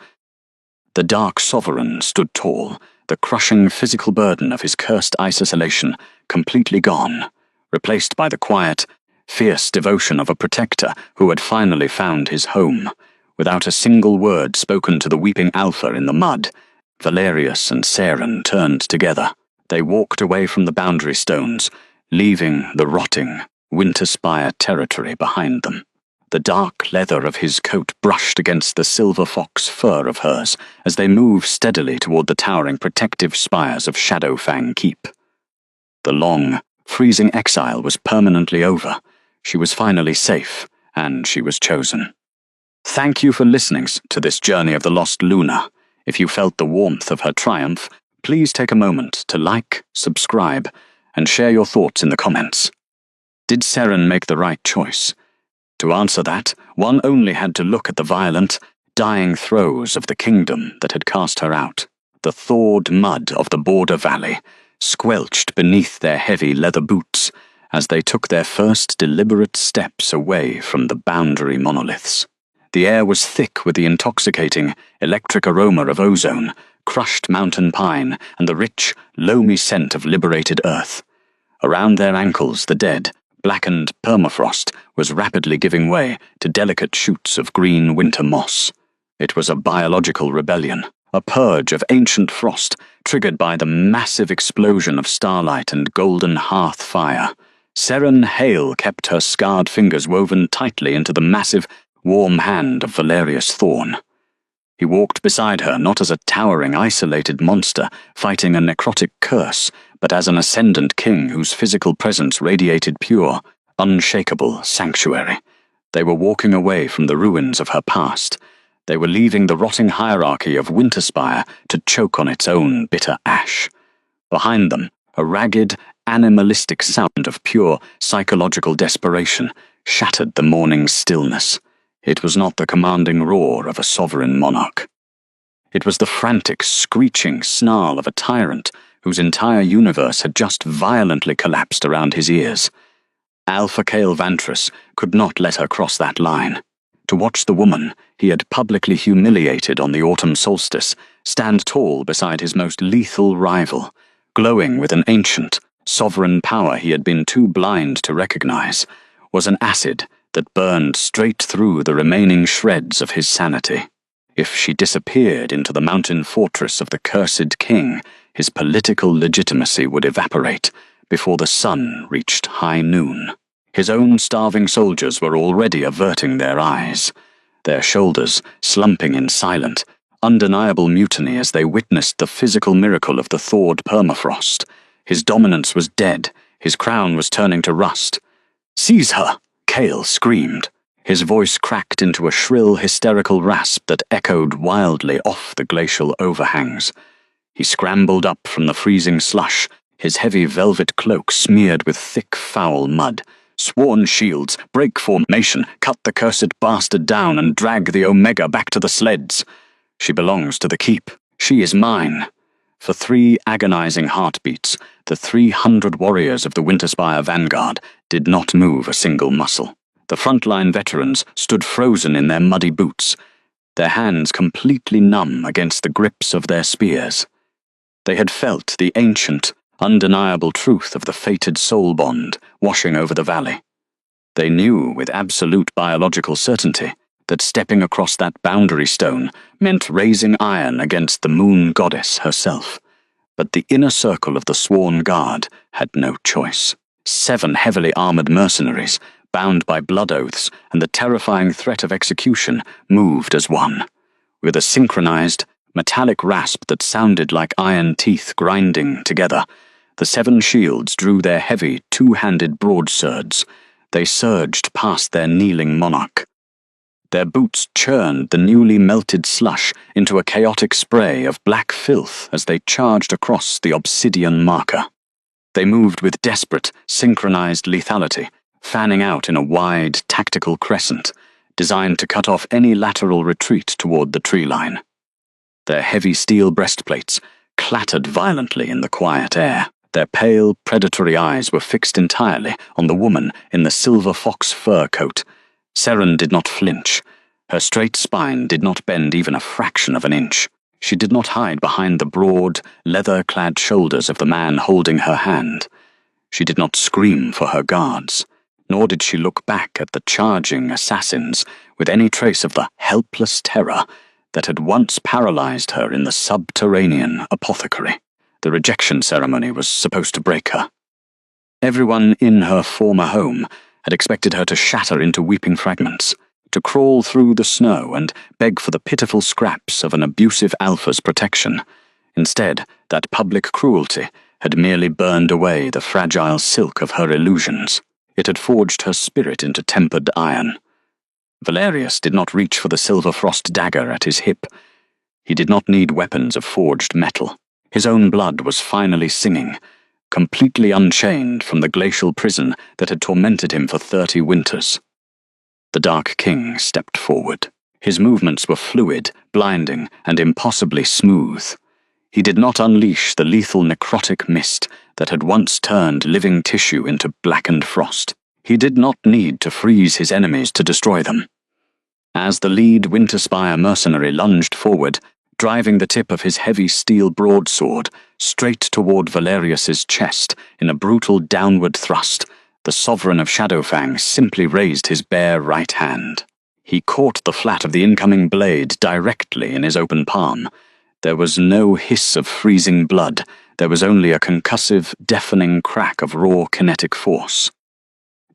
The Dark Sovereign stood tall, the crushing physical burden of his cursed isolation completely gone, replaced by the quiet, fierce devotion of a protector who had finally found his home. Without a single word spoken to the weeping Alpha in the mud, Valerius and Seren turned together. They walked away from the boundary stones, leaving the rotting, Winterspire territory behind them. The dark leather of his coat brushed against the silver fox fur of hers as they moved steadily toward the towering protective spires of Shadowfang Keep. The long, freezing exile was permanently over. She was finally safe, and she was chosen. Thank you for listening to this journey of the lost Luna. If you felt the warmth of her triumph, please take a moment to like, subscribe, and share your thoughts in the comments. Did Seren make the right choice? To answer that, one only had to look at the violent, dying throes of the kingdom that had cast her out. The thawed mud of the border valley squelched beneath their heavy leather boots as they took their first deliberate steps away from the boundary monoliths. The air was thick with the intoxicating, electric aroma of ozone, crushed mountain pine, and the rich, loamy scent of liberated earth. Around their ankles, the dead, blackened permafrost was rapidly giving way to delicate shoots of green winter moss. It was a biological rebellion, a purge of ancient frost triggered by the massive explosion of starlight and golden hearth fire. Seren Hale kept her scarred fingers woven tightly into the massive, warm hand of Valerius Thorn. He walked beside her not as a towering, isolated monster fighting a necrotic curse, but as an ascendant king whose physical presence radiated pure, unshakable sanctuary. They were walking away from the ruins of her past. They were leaving the rotting hierarchy of Winterspire to choke on its own bitter ash. Behind them, a ragged, animalistic sound of pure, psychological desperation shattered the morning's stillness. It was not the commanding roar of a sovereign monarch. It was the frantic, screeching snarl of a tyrant whose entire universe had just violently collapsed around his ears. Alpha Kale Vantress could not let her cross that line. To watch the woman he had publicly humiliated on the autumn solstice stand tall beside his most lethal rival, glowing with an ancient, sovereign power he had been too blind to recognize, was an acid that burned straight through the remaining shreds of his sanity. If she disappeared into the mountain fortress of the cursed king, his political legitimacy would evaporate before the sun reached high noon. His own starving soldiers were already averting their eyes, their shoulders slumping in silent, undeniable mutiny as they witnessed the physical miracle of the thawed permafrost. His dominance was dead, his crown was turning to rust. "Seize her!" Kale screamed. His voice cracked into a shrill, hysterical rasp that echoed wildly off the glacial overhangs. He scrambled up from the freezing slush, his heavy velvet cloak smeared with thick, foul mud. "Sworn shields, break formation, cut the cursed bastard down and drag the Omega back to the sleds. She belongs to the keep. She is mine." For 3 agonizing heartbeats, the 300 warriors of the Winterspire vanguard did not move a single muscle. The frontline veterans stood frozen in their muddy boots, their hands completely numb against the grips of their spears. They had felt the ancient, undeniable truth of the fated soul bond washing over the valley. They knew with absolute biological certainty that stepping across that boundary stone meant raising iron against the moon goddess herself. But the inner circle of the sworn guard had no choice. 7 heavily armored mercenaries, bound by blood oaths and the terrifying threat of execution, moved as one. With a synchronized, metallic rasp that sounded like iron teeth grinding together, the 7 shields drew their heavy, 2-handed broadswords. They surged past their kneeling monarch. Their boots churned the newly melted slush into a chaotic spray of black filth as they charged across the obsidian marker. They moved with desperate, synchronized lethality, fanning out in a wide, tactical crescent, designed to cut off any lateral retreat toward the tree line. Their heavy steel breastplates clattered violently in the quiet air. Their pale, predatory eyes were fixed entirely on the woman in the silver fox fur coat. Seren did not flinch. Her straight spine did not bend even a fraction of an inch. She did not hide behind the broad, leather-clad shoulders of the man holding her hand. She did not scream for her guards, nor did she look back at the charging assassins with any trace of the helpless terror that had once paralyzed her in the subterranean apothecary. The rejection ceremony was supposed to break her. Everyone in her former home had expected her to shatter into weeping fragments, to crawl through the snow and beg for the pitiful scraps of an abusive alpha's protection. Instead, that public cruelty had merely burned away the fragile silk of her illusions. It had forged her spirit into tempered iron. Valerius did not reach for the silver frost dagger at his hip. He did not need weapons of forged metal. His own blood was finally singing, completely unchained from the glacial prison that had tormented him for 30 winters. The Dark King stepped forward. His movements were fluid, blinding, and impossibly smooth. He did not unleash the lethal necrotic mist that had once turned living tissue into blackened frost. He did not need to freeze his enemies to destroy them. As the lead Winterspire mercenary lunged forward, driving the tip of his heavy steel broadsword straight toward Valerius's chest in a brutal downward thrust, the Sovereign of Shadowfang simply raised his bare right hand. He caught the flat of the incoming blade directly in his open palm. There was no hiss of freezing blood. There was only a concussive, deafening crack of raw kinetic force.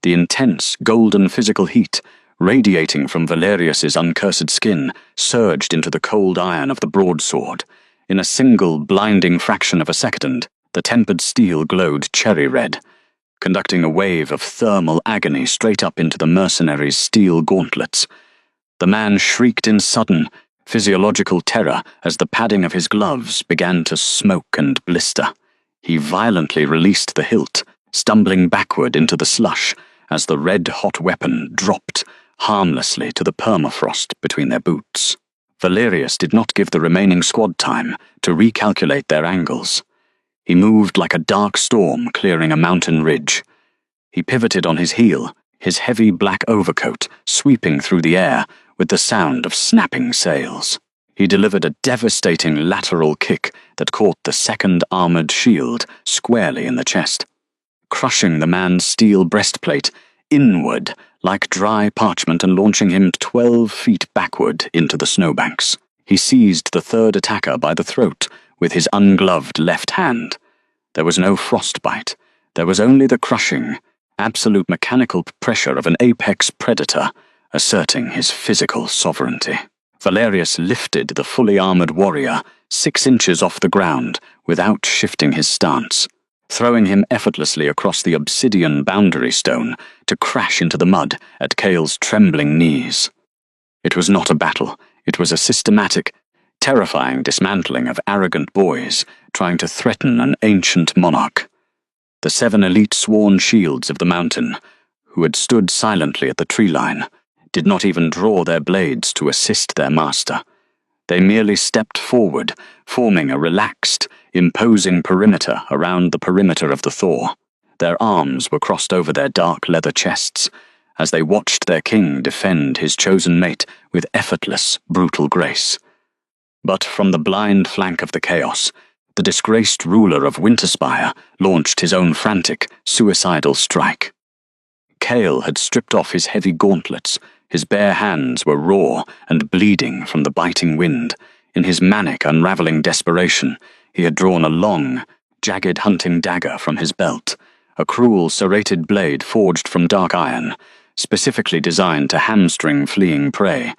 The intense, golden physical heat radiating from Valerius's uncursed skin surged into the cold iron of the broadsword. In a single, blinding fraction of a second, the tempered steel glowed cherry red, conducting a wave of thermal agony straight up into the mercenary's steel gauntlets. The man shrieked in sudden, physiological terror as the padding of his gloves began to smoke and blister. He violently released the hilt, stumbling backward into the slush as the red-hot weapon dropped, harmlessly to the permafrost between their boots. Valerius did not give the remaining squad time to recalculate their angles. He moved like a dark storm clearing a mountain ridge. He pivoted on his heel, his heavy black overcoat sweeping through the air with the sound of snapping sails. He delivered a devastating lateral kick that caught the second armored shield squarely in the chest, crushing the man's steel breastplate inward like dry parchment and launching him 12 feet backward into the snowbanks. He seized the third attacker by the throat with his ungloved left hand. There was no frostbite. There was only the crushing, absolute mechanical pressure of an apex predator asserting his physical sovereignty. Valerius lifted the fully armored warrior 6 inches off the ground without shifting his stance, throwing him effortlessly across the obsidian boundary stone to crash into the mud at Cale's trembling knees. It was not a battle. It was a systematic, terrifying dismantling of arrogant boys trying to threaten an ancient monarch. The 7 elite sworn shields of the mountain, who had stood silently at the tree line, did not even draw their blades to assist their master. They merely stepped forward, forming a relaxed, imposing perimeter around the perimeter of the Thor. Their arms were crossed over their dark leather chests, as they watched their king defend his chosen mate with effortless, brutal grace. But from the blind flank of the chaos, the disgraced ruler of Winterspire launched his own frantic, suicidal strike. Cale had stripped off his heavy gauntlets. His bare hands were raw and bleeding from the biting wind. In his manic, unraveling desperation, he had drawn a long, jagged hunting dagger from his belt, a cruel, serrated blade forged from dark iron, specifically designed to hamstring fleeing prey.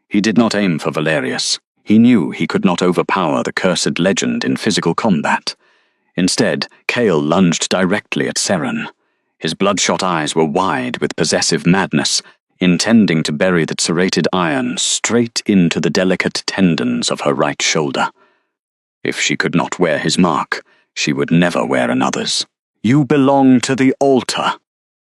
He did not aim for Valerius. He knew he could not overpower the cursed legend in physical combat. Instead, Cale lunged directly at Seren. His bloodshot eyes were wide with possessive madness, intending to bury the serrated iron straight into the delicate tendons of her right shoulder. If she could not wear his mark, she would never wear another's. "You belong to the altar,"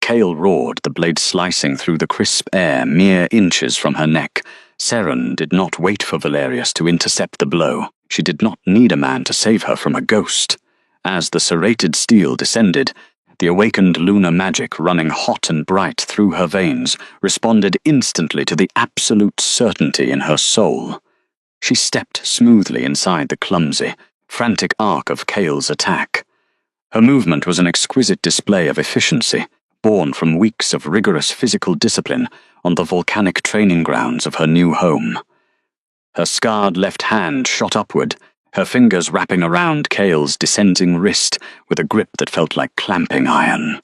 Cale roared, the blade slicing through the crisp air mere inches from her neck. Seren did not wait for Valerius to intercept the blow. She did not need a man to save her from a ghost. As the serrated steel descended, the awakened lunar magic running hot and bright through her veins responded instantly to the absolute certainty in her soul. She stepped smoothly inside the clumsy, frantic arc of Cale's attack. Her movement was an exquisite display of efficiency, born from weeks of rigorous physical discipline on the volcanic training grounds of her new home. Her scarred left hand shot upward, her fingers wrapping around Cale's descending wrist with a grip that felt like clamping iron.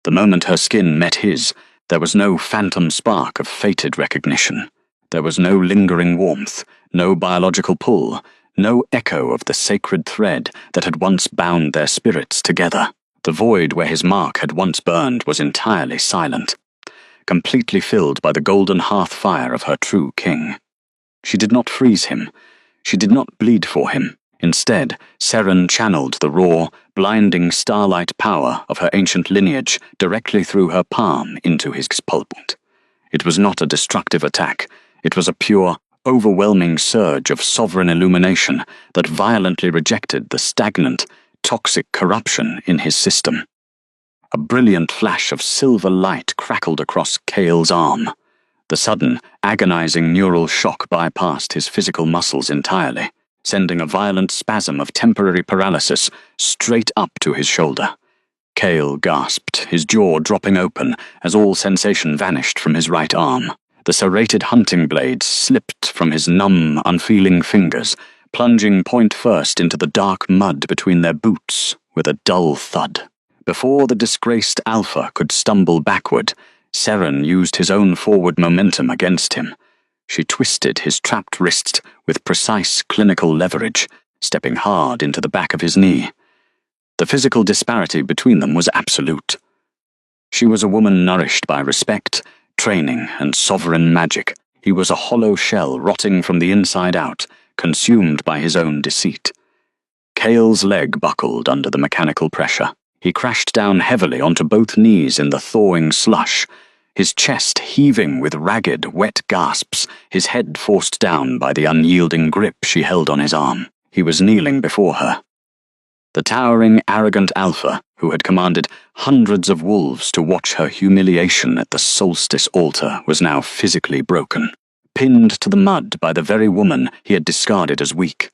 The moment her skin met his, there was no phantom spark of fated recognition. There was no lingering warmth, no biological pull, no echo of the sacred thread that had once bound their spirits together. The void where his mark had once burned was entirely silent, completely filled by the golden hearth fire of her true king. She did not freeze him. She did not bleed for him. Instead, Seren channeled the raw, blinding starlight power of her ancient lineage directly through her palm into his pulpit. It was not a destructive attack. It was a pure, overwhelming surge of sovereign illumination that violently rejected the stagnant, toxic corruption in his system. A brilliant flash of silver light crackled across Cale's arm. The sudden, agonizing neural shock bypassed his physical muscles entirely, sending a violent spasm of temporary paralysis straight up to his shoulder. Cale gasped, his jaw dropping open as all sensation vanished from his right arm. The serrated hunting blade slipped from his numb, unfeeling fingers, plunging point first into the dark mud between their boots with a dull thud. Before the disgraced Alpha could stumble backward, Seren used his own forward momentum against him. She twisted his trapped wrist with precise clinical leverage, stepping hard into the back of his knee. The physical disparity between them was absolute. She was a woman nourished by respect, training, and sovereign magic. He was a hollow shell rotting from the inside out, consumed by his own deceit. Cale's leg buckled under the mechanical pressure. He crashed down heavily onto both knees in the thawing slush, his chest heaving with ragged, wet gasps, his head forced down by the unyielding grip she held on his arm. He was kneeling before her. The towering, arrogant Alpha, who had commanded hundreds of wolves to watch her humiliation at the solstice altar, was now physically broken, pinned to the mud by the very woman he had discarded as weak.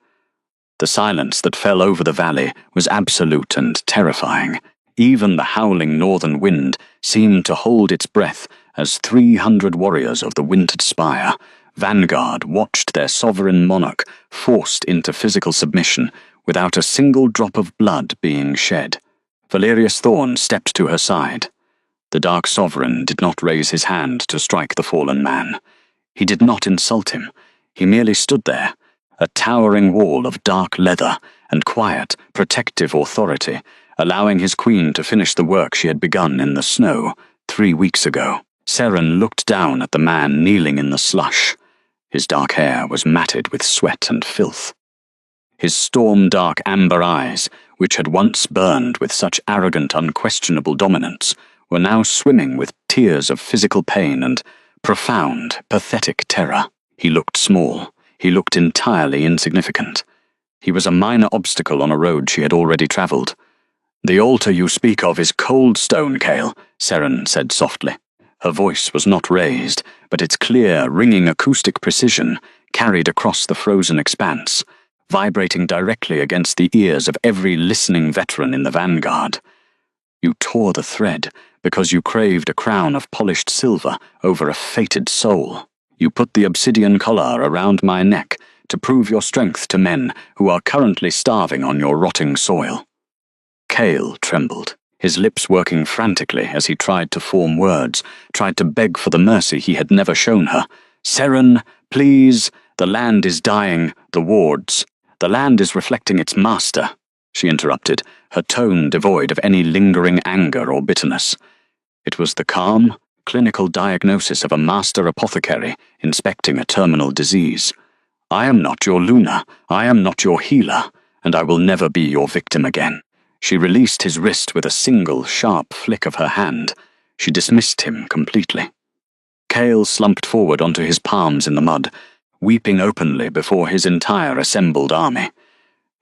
The silence that fell over the valley was absolute and terrifying. Even the howling northern wind seemed to hold its breath as 300 warriors of the Wintered Spire, Vanguard, watched their sovereign monarch forced into physical submission without a single drop of blood being shed. Valerius Thorn stepped to her side. The Dark Sovereign did not raise his hand to strike the fallen man. He did not insult him. He merely stood there, a towering wall of dark leather and quiet, protective authority, allowing his queen to finish the work she had begun in the snow 3 weeks ago. Seren looked down at the man kneeling in the slush. His dark hair was matted with sweat and filth. His storm-dark amber eyes, which had once burned with such arrogant, unquestionable dominance, were now swimming with tears of physical pain and profound, pathetic terror. He looked small. He looked entirely insignificant. He was a minor obstacle on a road she had already travelled. "The altar you speak of is cold stone, Kael," Seren said softly. Her voice was not raised, but its clear, ringing acoustic precision carried across the frozen expanse, vibrating directly against the ears of every listening veteran in the Vanguard. "You tore the thread because you craved a crown of polished silver over a fated soul. You put the obsidian collar around my neck to prove your strength to men who are currently starving on your rotting soil." Kael trembled, his lips working frantically as he tried to form words, tried to beg for the mercy he had never shown her. "Seren, please, the land is dying, the wards. The land is reflecting its master," she interrupted, her tone devoid of any lingering anger or bitterness. It was the calm, clinical diagnosis of a master apothecary inspecting a terminal disease. "I am not your Luna, I am not your healer, and I will never be your victim again." She released his wrist with a single, sharp flick of her hand. She dismissed him completely. Kael slumped forward onto his palms in the mud, weeping openly before his entire assembled army.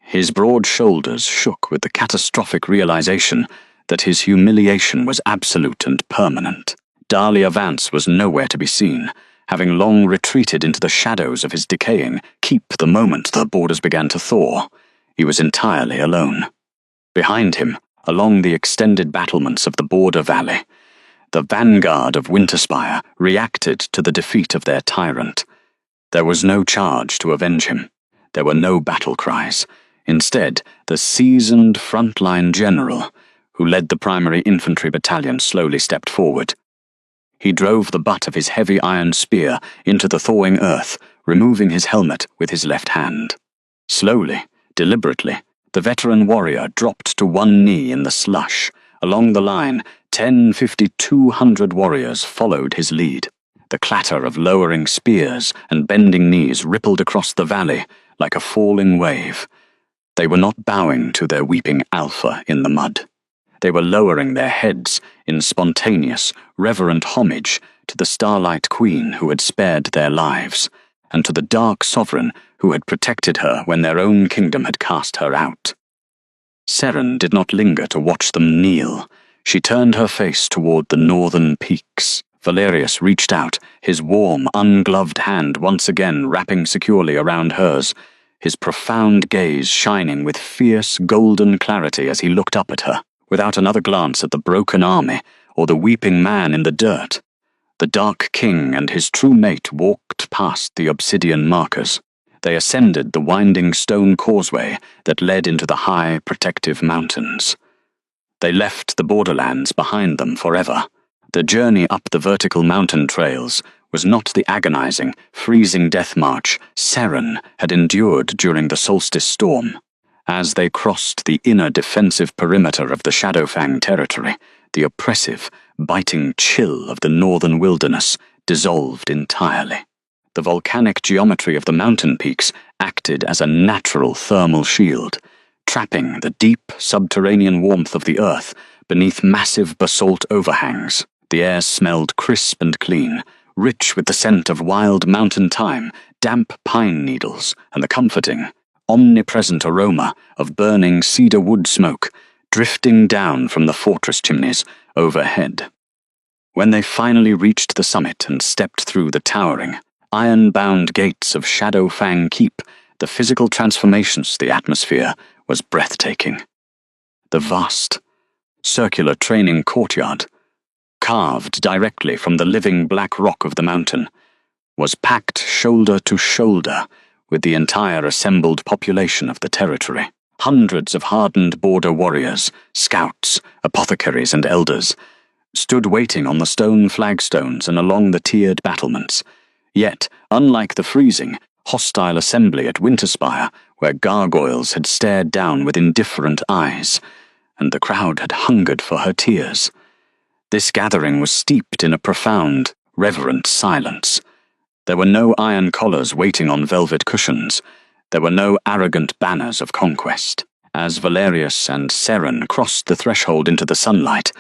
His broad shoulders shook with the catastrophic realization that his humiliation was absolute and permanent. Dahlia Vance was nowhere to be seen, having long retreated into the shadows of his decaying keep the moment the borders began to thaw. He was entirely alone. Behind him, along the extended battlements of the border valley, the Vanguard of Winterspire reacted to the defeat of their tyrant. There was no charge to avenge him. There were no battle cries. Instead, the seasoned frontline general, who led the primary infantry battalion, slowly stepped forward. He drove the butt of his heavy iron spear into the thawing earth, removing his helmet with his left hand. Slowly, deliberately, the veteran warrior dropped to one knee in the slush. Along the line, 10, 50, 200 warriors followed his lead. The clatter of lowering spears and bending knees rippled across the valley like a falling wave. They were not bowing to their weeping Alpha in the mud. They were lowering their heads in spontaneous, reverent homage to the Starlight Queen who had spared their lives, and to the Dark Sovereign who had protected her when their own kingdom had cast her out. Seren did not linger to watch them kneel. She turned her face toward the northern peaks. Valerius reached out, his warm, ungloved hand once again wrapping securely around hers, his profound gaze shining with fierce, golden clarity as he looked up at her, without another glance at the broken army or the weeping man in the dirt. The Dark King and his true mate walked past the obsidian markers. They ascended the winding stone causeway that led into the high, protective mountains. They left the borderlands behind them forever. The journey up the vertical mountain trails was not the agonizing, freezing death march Seren had endured during the solstice storm. As they crossed the inner defensive perimeter of the Shadowfang territory, the oppressive, biting chill of the northern wilderness dissolved entirely. The volcanic geometry of the mountain peaks acted as a natural thermal shield, trapping the deep subterranean warmth of the earth beneath massive basalt overhangs. The air smelled crisp and clean, rich with the scent of wild mountain thyme, damp pine needles, and the comforting, omnipresent aroma of burning cedar wood smoke drifting down from the fortress chimneys overhead. When they finally reached the summit and stepped through the towering, iron-bound gates of Shadowfang Keep, the physical transformations to the atmosphere was breathtaking. The vast, circular training courtyard, carved directly from the living black rock of the mountain, was packed shoulder to shoulder with the entire assembled population of the territory. Hundreds of hardened border warriors, scouts, apothecaries, and elders stood waiting on the stone flagstones and along the tiered battlements. Yet, unlike the freezing, hostile assembly at Winterspire, where gargoyles had stared down with indifferent eyes, and the crowd had hungered for her tears, this gathering was steeped in a profound, reverent silence. There were no iron collars waiting on velvet cushions. There were no arrogant banners of conquest. As Valerius and Seren crossed the threshold into the sunlight,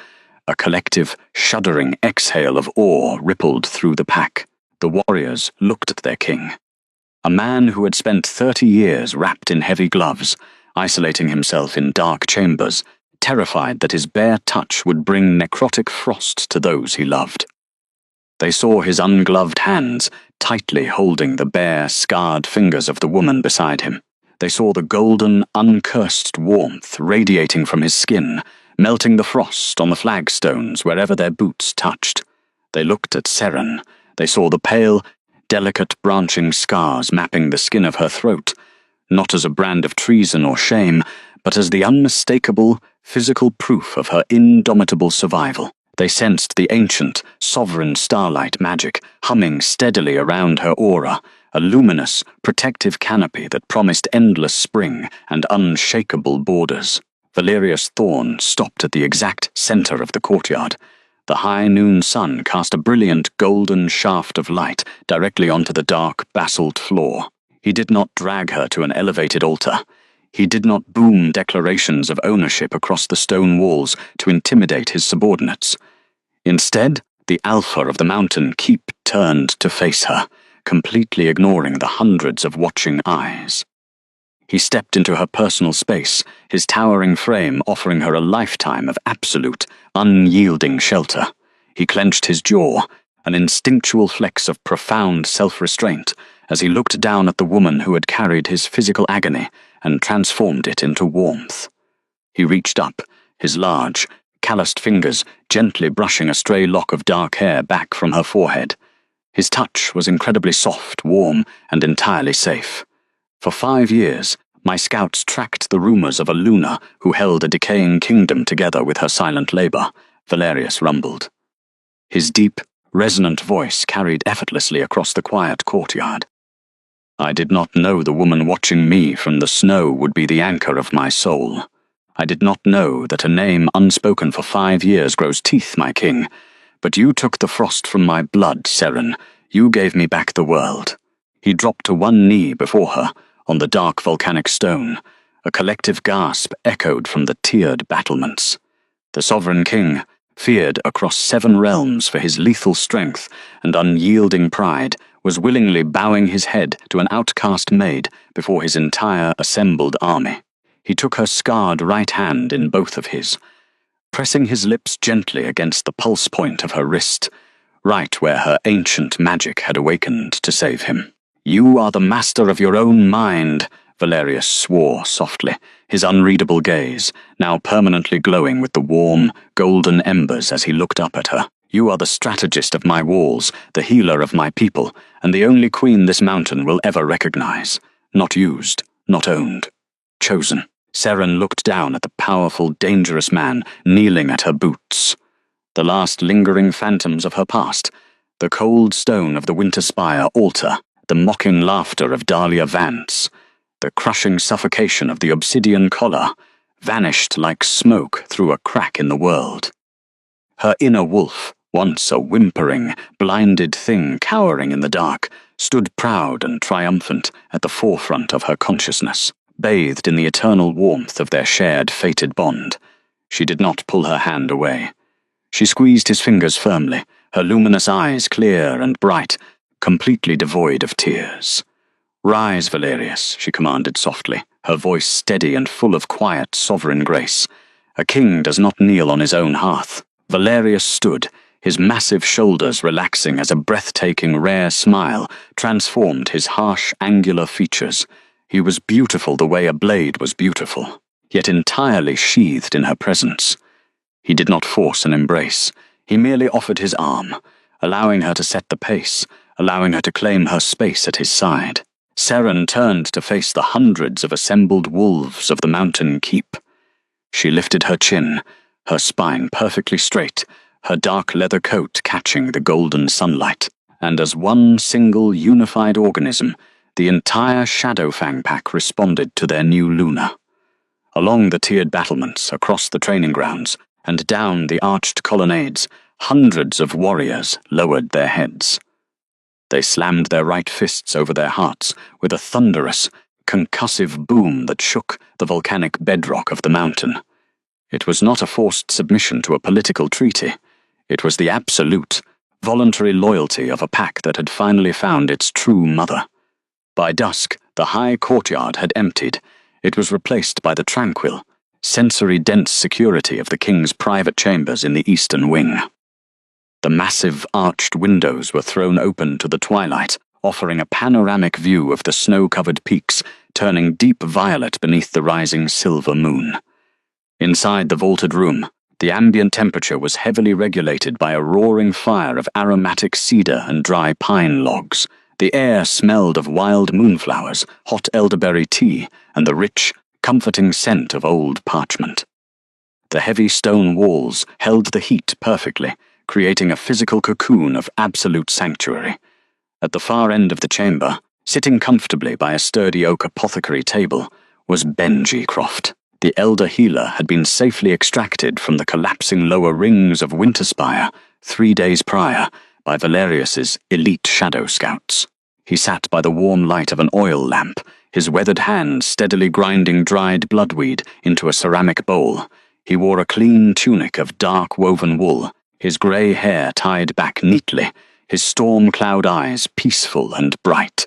a collective, shuddering exhale of awe rippled through the pack. The warriors looked at their king. A man who had spent 30 years wrapped in heavy gloves, isolating himself in dark chambers, terrified that his bare touch would bring necrotic frost to those he loved. They saw his ungloved hands tightly holding the bare, scarred fingers of the woman beside him. They saw the golden, uncursed warmth radiating from his skin, melting the frost on the flagstones wherever their boots touched. They looked at Seren. They saw the pale, delicate branching scars mapping the skin of her throat, not as a brand of treason or shame, but as the unmistakable, physical proof of her indomitable survival. They sensed the ancient, sovereign starlight magic humming steadily around her aura, a luminous, protective canopy that promised endless spring and unshakable borders. Valerius Thorn stopped at the exact center of the courtyard. The high noon sun cast a brilliant golden shaft of light directly onto the dark basalt floor. He did not drag her to an elevated altar. He did not boom declarations of ownership across the stone walls to intimidate his subordinates. Instead, the alpha of the mountain keep turned to face her, completely ignoring the hundreds of watching eyes. He stepped into her personal space, his towering frame offering her a lifetime of absolute, unyielding shelter. He clenched his jaw, an instinctual flex of profound self-restraint, as he looked down at the woman who had carried his physical agony and transformed it into warmth. He reached up, his large, calloused fingers gently brushing a stray lock of dark hair back from her forehead. His touch was incredibly soft, warm, and entirely safe. For 5 years, my scouts tracked the rumors of a Luna who held a decaying kingdom together with her silent labor, Valerius rumbled. His deep, resonant voice carried effortlessly across the quiet courtyard. I did not know the woman watching me from the snow would be the anchor of my soul. I did not know that a name unspoken for 5 years grows teeth, my king. But you took the frost from my blood, Seren. You gave me back the world. He dropped to one knee before her, on the dark volcanic stone. A collective gasp echoed from the tiered battlements. The sovereign king, feared across 7 realms for his lethal strength and unyielding pride, was willingly bowing his head to an outcast maid before his entire assembled army. He took her scarred right hand in both of his, pressing his lips gently against the pulse point of her wrist, right where her ancient magic had awakened to save him. You are the master of your own mind, Valerius swore softly, his unreadable gaze now permanently glowing with the warm, golden embers as he looked up at her. You are the strategist of my walls, the healer of my people, and the only queen this mountain will ever recognize. Not used, not owned. Chosen. Seren looked down at the powerful, dangerous man kneeling at her boots. The last lingering phantoms of her past, the cold stone of the Winterspire altar, the mocking laughter of Dahlia Vance, the crushing suffocation of the obsidian collar, vanished like smoke through a crack in the world. Her inner wolf, once a whimpering, blinded thing cowering in the dark, stood proud and triumphant at the forefront of her consciousness, bathed in the eternal warmth of their shared fated bond. She did not pull her hand away. She squeezed his fingers firmly, her luminous eyes clear and bright, completely devoid of tears. "Rise, Valerius," she commanded softly, her voice steady and full of quiet, sovereign grace. A king does not kneel on his own hearth. Valerius stood, his massive shoulders relaxing as a breathtaking, rare smile transformed his harsh, angular features. He was beautiful the way a blade was beautiful, yet entirely sheathed in her presence. He did not force an embrace. He merely offered his arm, allowing her to set the pace, allowing her to claim her space at his side. Seren turned to face the hundreds of assembled wolves of the mountain keep. She lifted her chin, her spine perfectly straight, her dark leather coat catching the golden sunlight, and as one single unified organism, the entire Shadowfang pack responded to their new Luna. Along the tiered battlements, across the training grounds, and down the arched colonnades, hundreds of warriors lowered their heads. They slammed their right fists over their hearts with a thunderous, concussive boom that shook the volcanic bedrock of the mountain. It was not a forced submission to a political treaty. It was the absolute, voluntary loyalty of a pack that had finally found its true mother. By dusk, the high courtyard had emptied. It was replaced by the tranquil, sensory-dense security of the king's private chambers in the eastern wing. The massive arched windows were thrown open to the twilight, offering a panoramic view of the snow-covered peaks, turning deep violet beneath the rising silver moon. Inside the vaulted room, the ambient temperature was heavily regulated by a roaring fire of aromatic cedar and dry pine logs. The air smelled of wild moonflowers, hot elderberry tea, and the rich, comforting scent of old parchment. The heavy stone walls held the heat perfectly, creating a physical cocoon of absolute sanctuary. At the far end of the chamber, sitting comfortably by a sturdy oak apothecary table, was Benji Croft. The elder healer had been safely extracted from the collapsing lower rings of Winterspire 3 days prior by Valerius's elite shadow scouts. He sat by the warm light of an oil lamp, his weathered hand steadily grinding dried bloodweed into a ceramic bowl. He wore a clean tunic of dark woven wool, his grey hair tied back neatly, his storm-cloud eyes peaceful and bright.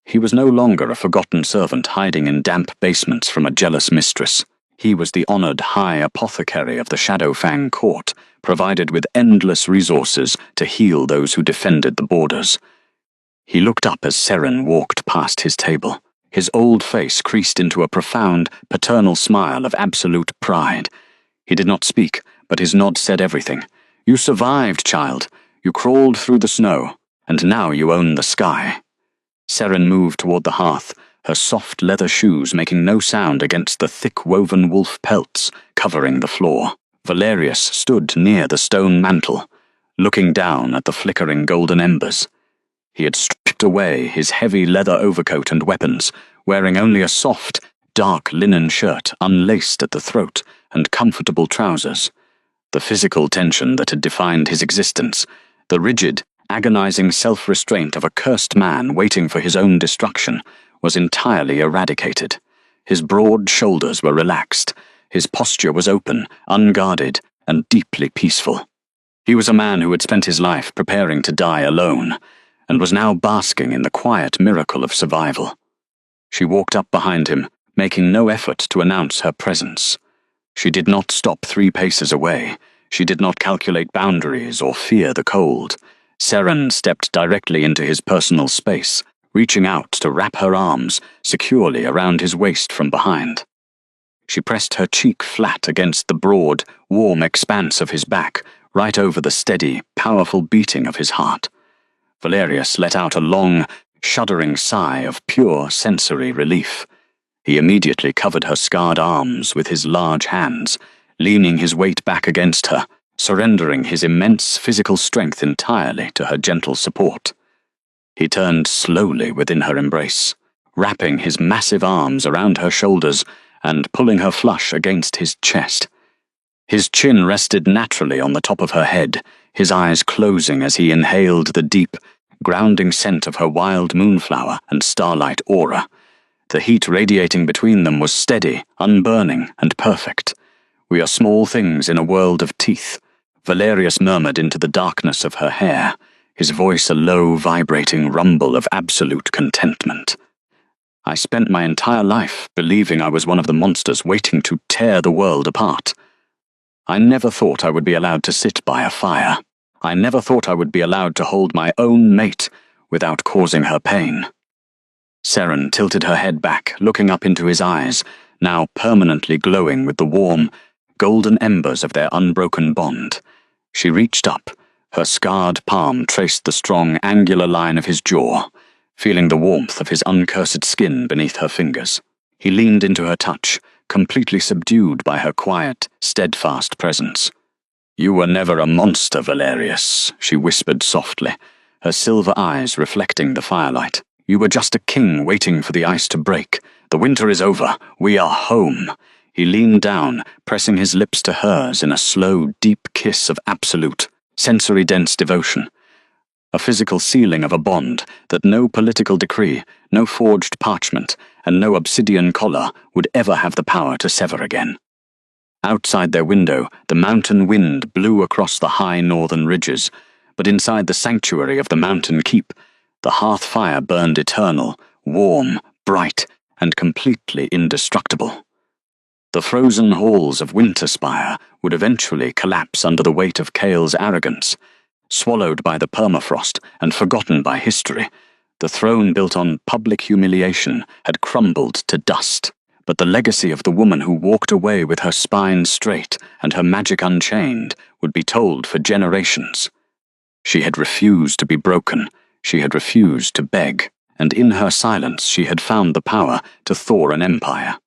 He was no longer a forgotten servant hiding in damp basements from a jealous mistress. He was the honoured high apothecary of the Shadowfang court, provided with endless resources to heal those who defended the borders. He looked up as Seren walked past his table. His old face creased into a profound, paternal smile of absolute pride. He did not speak, but his nod said everything. "You survived, child. You crawled through the snow, and now you own the sky." Seren moved toward the hearth, her soft leather shoes making no sound against the thick woven wolf pelts covering the floor. Valerius stood near the stone mantel, looking down at the flickering golden embers. He had stripped away his heavy leather overcoat and weapons, wearing only a soft, dark linen shirt unlaced at the throat and comfortable trousers. The physical tension that had defined his existence, the rigid, agonizing self-restraint of a cursed man waiting for his own destruction, was entirely eradicated. His broad shoulders were relaxed, his posture was open, unguarded, and deeply peaceful. He was a man who had spent his life preparing to die alone, and was now basking in the quiet miracle of survival. She walked up behind him, making no effort to announce her presence. She did not stop 3 paces away. She did not calculate boundaries or fear the cold. Seren stepped directly into his personal space, reaching out to wrap her arms securely around his waist from behind. She pressed her cheek flat against the broad, warm expanse of his back, right over the steady, powerful beating of his heart. Valerius let out a long, shuddering sigh of pure sensory relief. He immediately covered her scarred arms with his large hands, leaning his weight back against her, surrendering his immense physical strength entirely to her gentle support. He turned slowly within her embrace, wrapping his massive arms around her shoulders and pulling her flush against his chest. His chin rested naturally on the top of her head, his eyes closing as he inhaled the deep, grounding scent of her wild moonflower and starlight aura. The heat radiating between them was steady, unburning, and perfect. We are small things in a world of teeth. Valerius murmured into the darkness of her hair, his voice a low, vibrating rumble of absolute contentment. I spent my entire life believing I was one of the monsters waiting to tear the world apart. I never thought I would be allowed to sit by a fire. I never thought I would be allowed to hold my own mate without causing her pain. Seren tilted her head back, looking up into his eyes, now permanently glowing with the warm, golden embers of their unbroken bond. She reached up. Her scarred palm traced the strong, angular line of his jaw, feeling the warmth of his uncursed skin beneath her fingers. He leaned into her touch, completely subdued by her quiet, steadfast presence. "You were never a monster, Valerius," she whispered softly, her silver eyes reflecting the firelight. "You were just a king waiting for the ice to break. The winter is over. We are home." He leaned down, pressing his lips to hers in a slow, deep kiss of absolute, sensory-dense devotion. A physical sealing of a bond that no political decree, no forged parchment, and no obsidian collar would ever have the power to sever again. Outside their window, the mountain wind blew across the high northern ridges, but inside the sanctuary of the mountain keep, the hearth fire burned eternal, warm, bright, and completely indestructible. The frozen halls of Winterspire would eventually collapse under the weight of Cale's arrogance. Swallowed by the permafrost and forgotten by history, the throne built on public humiliation had crumbled to dust. But the legacy of the woman who walked away with her spine straight and her magic unchained would be told for generations. She had refused to be broken, she had refused to beg, and in her silence she had found the power to thaw an empire.